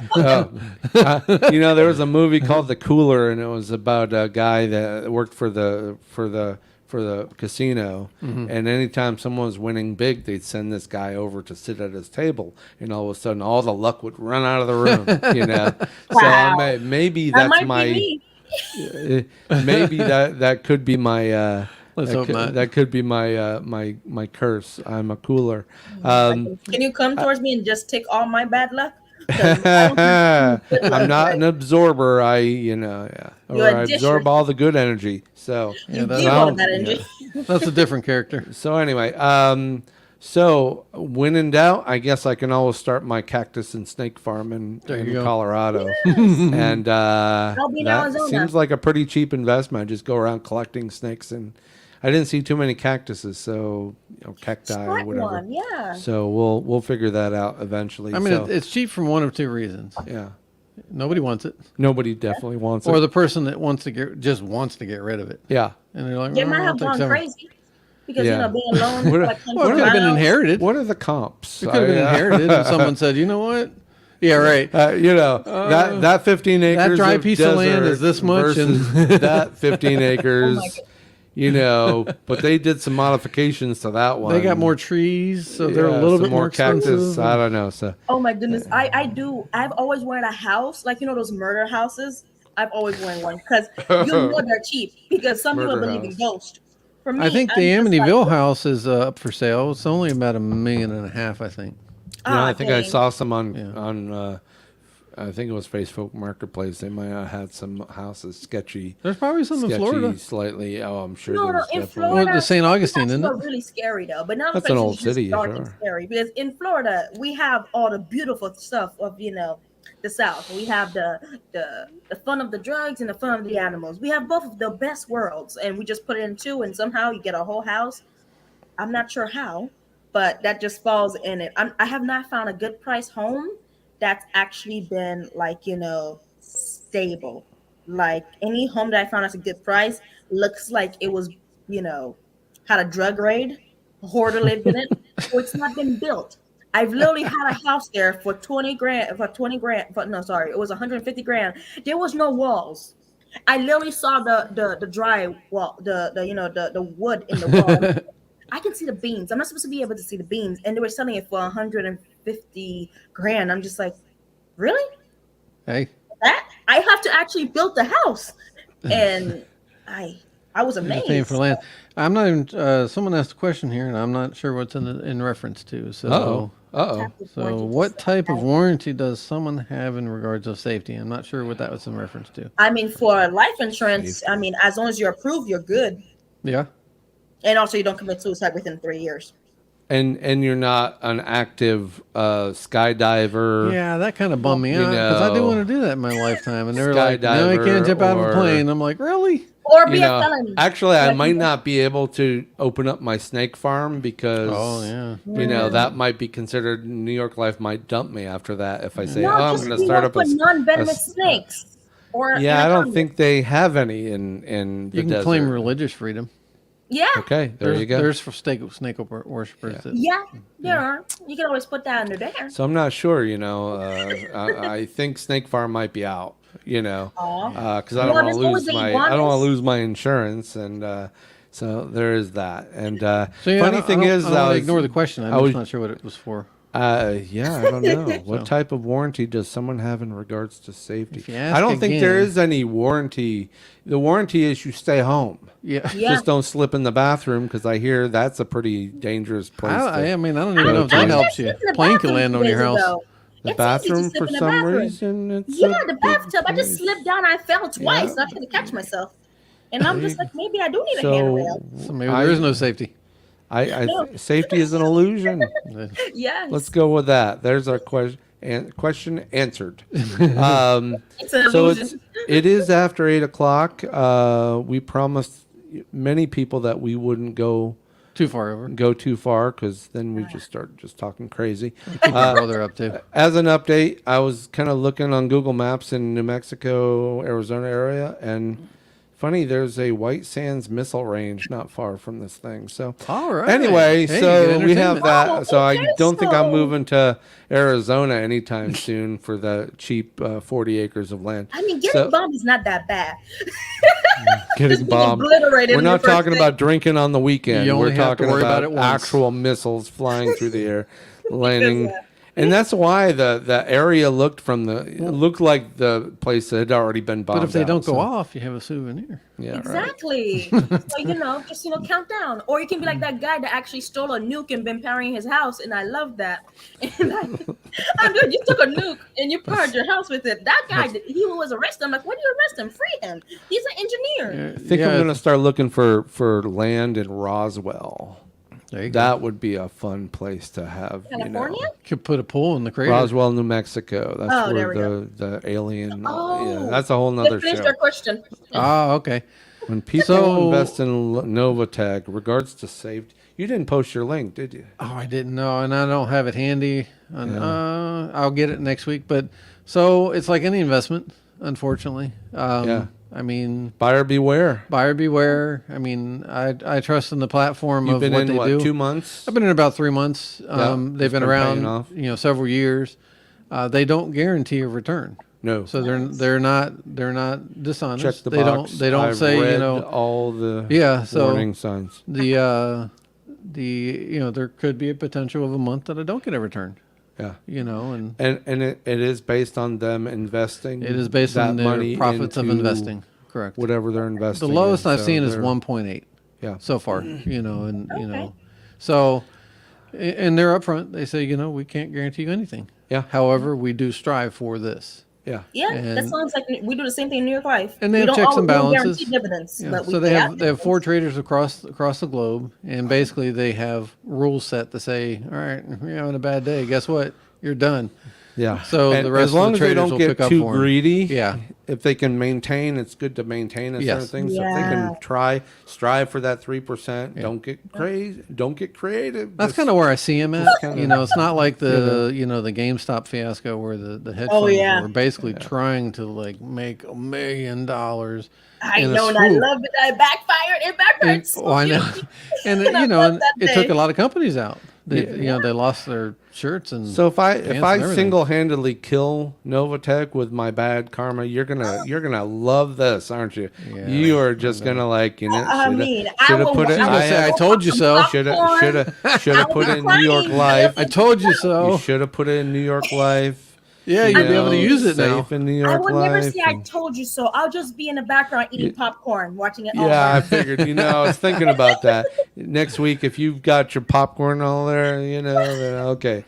there was a movie called The Cooler, and it was about a guy that worked for the casino, and anytime someone was winning big, they'd send this guy over to sit at his table, and all of a sudden all the luck would run out of the room. So Wow. maybe That that's might my be me. maybe that could be my Let's hope not. that could be my my curse. I'm a cooler. Can you come towards me and just take all my bad luck? 'Cause I don't think good luck, I'm not right? an absorber. I or You're a I disher. absorb all the good energy. So Yeah, You that's, give all that energy. that's a different character. so anyway, So when in doubt, I guess I can always start my cactus and snake farm There you in go. Colorado, and I'll be in that Arizona. seems like a pretty cheap investment. I just go around collecting snakes, and I didn't see too many cactuses, so cacti or Smart whatever. one, yeah. So we'll figure that out eventually. I mean, so, it's cheap from one of two reasons. yeah, Nobody wants it, nobody definitely wants or it. the person that wants to get rid of it, Yeah. and they're like, They "Oh, might I'll have take gone some." crazy because Yeah. being alone. What a- like, Well, it could have been inherited. What are the comps? It could have been inherited, and someone said, "You know what? Yeah, right. That 15 acres dry of piece of land desert is this much, and- versus that 15 acres. Oh my God. But they did some modifications to that one. They got more trees, so they're a Yeah, little some bit more cactus. expensive. I don't know. So Oh my goodness, I do. I've always wanted a house, like those murder houses. I've always wanted one because you know they're cheap because some people Murder believe in house. ghosts. For me, I think I'm the just like, Amityville house is up for sale. It's only about $1.5 million, I think. I think I dang. saw some on Yeah. on. I think it was Facebook Marketplace. They might have had some houses sketchy. There's probably some in Sketchy, Florida. slightly. Oh, I'm sure No, there's in definitely. Florida, Well, the St. Augustine, that's isn't it? really scary though. But now That's an old city, dark and sure. scary because in Florida we have all the beautiful stuff of the South. We have the fun of the drugs and the fun of the animals. We have both of the best worlds, and we just put it in two, and somehow you get a whole house. I'm not sure how, but that just falls in it. I have not found a good price home that's actually been stable. Like any home that I found at a good price looks like it was, had a drug raid, a hoarder lived in it, or it's not been built. I've literally had a house there for 20 grand, no, sorry, it was 150 grand. There was no walls. I literally saw the dry wall, the wood in the wall. I can see the beams. I'm not supposed to be able to see the beams, and they were selling it for 150 grand. I'm just like, really? Hey, That I have to actually build the house, and I was you're amazed. paying for land. I'm not even. Someone asked a question here, and I'm not sure what's in reference to. So, so what type of warranty does someone have in regards of safety? I'm not sure what that was in reference to. I mean, for life insurance, I mean, as long as you're approved, you're good, Yeah. and also you don't commit suicide within 3 years. And you're not an active skydiver. Yeah, that kind of bummed me out because I do know, want to do that in my lifetime, and they were like, "No, you skydiver can't jump out of a or- plane." I'm like, "Really?" Or be a felon. Actually, I Like, might not be able to open up my snake farm because, Oh yeah. that might be considered. New York Life might dump me after that if I say, No, "Oh, I'm just going to start up for non-venomous a- snakes. Or Yeah, I don't anacondas. think they have any in the You can desert. claim religious freedom. Yeah, Okay, there There's, you go. There's for snake worshippers. that- yeah, there are. You can always put that under there. So I'm not sure. I think Snake Farm might be out. Aw. Because I don't Well, want to there's lose always the my I don't want iguanas. to lose my insurance, and so there is that. And So yeah, funny thing is, I don't I wanna was ignore the question. I'm I just was- not sure what it was for. Yeah, I don't know. What So- type of warranty does someone have in regards to safety? If you ask I don't think there again- is any warranty. The warranty is you stay home. Yeah. Yeah. Just don't slip in the bathroom because I hear that's a pretty dangerous place. I mean, I don't even Go know if to. that helps you. Slept in the Plane can bathroom land on 2 your days house. ago. the It's easy to bathroom slip for in the some bathroom. reason. It's Yeah, a the big bathtub. I just place. slipped down. I fell twice. Yeah. I had to catch myself. And I'm just like, maybe I do need a handrail. So maybe there is no safety. No. Safety is an illusion. Yes. Let's go with that. There's our question. Question answered. It's an So illusion. it is after 8 o'clock. We promised many people that we wouldn't go Too far over. too far because then we just start just talking crazy. My brother up to. As an update, I was kind of looking on Google Maps in New Mexico, Arizona area, and funny, there's a White Sands missile range not far from this thing. So All right. anyway, Hey, so good we have entertainment. that. Oh, So I okay, don't think I'm so- moving to Arizona anytime soon for the cheap 40 acres of land. I mean, getting So- bombed is not that bad. Getting Being bombed. obliterated We're in not the first talking day. about drinking on the weekend. You only We're have to talking worry about about it once. actual missiles flying through the air, landing. Because, And that's why the area looked like the place that had already been bombed. But if they out, don't go so- off, you have a souvenir. yeah, right. Exactly. So, just count down. Or you can be like that guy that actually stole a nuke and been powering his house, and I love that. And I'm good. You took a nuke and you powered your house with it. That guy, he was arrested. I'm like, why do you arrest him? Free him. He's an engineer. I think I'm going to start looking for land in Roswell. There you go. That would be a fun place to have. California? Could put a pool in the crater. Roswell, New Mexico. That's Oh, there where we the alien. Oh, yeah, that's a whole nother finish show. your question. Oh, okay. When people So- invest in Novatech, regards to safety, you didn't post your link, did you? Oh, I didn't know, and I don't have it handy. And, I'll get it next week. But so it's like any investment, unfortunately. Yeah. I mean, Buyer beware. buyer beware. I mean, I trust in the platform You've of been what in they what, do. 2 months? I've been in about 3 months. Yeah, They've it's been been paying around, off. several years. They don't guarantee a return, No. so they're not dishonest. Check the they box. don't I've say read you know all the yeah. So warning signs. the there could be a potential of a month that I don't get a return. Yeah. And And it is based on them investing. it is based that on money their profits of into investing. Correct. whatever they're investing. The lowest in. I've So seen is they're- 1.8 Yeah. so far. Okay. So, and they're upfront. They say, we can't guarantee you anything. Yeah. However, we do strive for this. Yeah. Yeah, that And- sounds like we do the same thing in New York Life. And they we have checks and we don't balances. guarantee dividends, Yeah. but we So they pay have out they have 4 dividends. traders across the globe, and basically they have rules set to say, all right, if you're having a bad day, guess what? You're done. Yeah. So And the rest as long of the as they traders don't will get pick up too for 'em. greedy. Yeah. If they can maintain, it's good to maintain a Yes. certain thing. So if they Yeah. can strive for that 3%. Don't get crazy. Don't get creative. That's Just- kind of where I see him at. kinda- It's not like the the GameStop fiasco where the hedge Oh, funds yeah. were basically trying to like make $1 million. I in a know, and I swoop. love it. I backfired. It backfired. And, so oh, I know, beautifully. and And I and love that it took day. a lot of companies out. They they lost their shirts and So if I pants and everything. single-handedly kill Novatech with my bad karma, you're gonna love this, aren't you? Yeah, You are just gonna like I mean, I shoulda will- put it. I will I say, I told you so. Shoulda I will put be it in New York crying. Life. I told you You so. should have put it in New York Life. Yeah, you'll be able to use it now. Safe in New I York would Life. never say I and- told you so. I'll just be in the background eating popcorn, watching it all. Yeah, I morning. figured. I was thinking about that. Next week, if you've got your popcorn all there, then okay.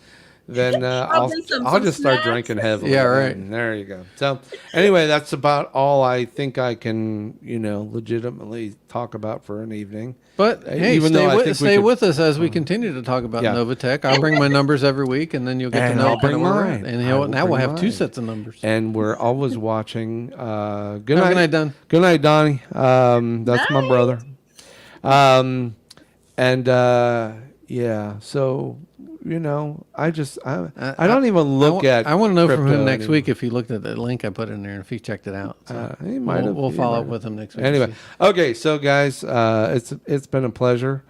Then I'll bring some just start snacks. drinking heavily. Yeah, right. And there you go. So anyway, that's about all I think I can, legitimately talk about for an evening. But hey, Even though I think we stay could- with us as we continue to talk about Yeah. Novatech. I'll bring my numbers every week, and then you'll get And to know I'll bring kinda where we're mine. at. And I will now we'll bring have 2 mine. sets of numbers. And we're always watching. Good Have a night. good night, Don. Good night, Donnie. That's my Night. brother. Yeah. So I don't even look at. I want to know from crypto him next anymore. week if he looked at the link I put in there and if he checked it out. So He might have. we'll he follow might up have. with him next week. Anyway, okay. So guys, it's been a pleasure.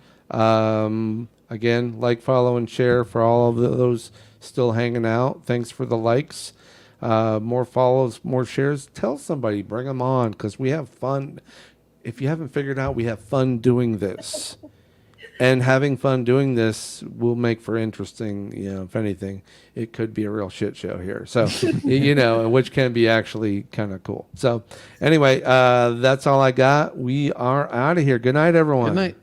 Again, like, follow, and share for all of those still hanging out. Thanks for the likes. More follows, more shares. Tell somebody, bring them on, because we have fun. If you haven't figured out, we have fun doing this. And having fun doing this will make for interesting, if anything, it could be a real shit show here. So, which can be actually kind of cool. So anyway, that's all I got. We are out of here. Good night, everyone. Good night.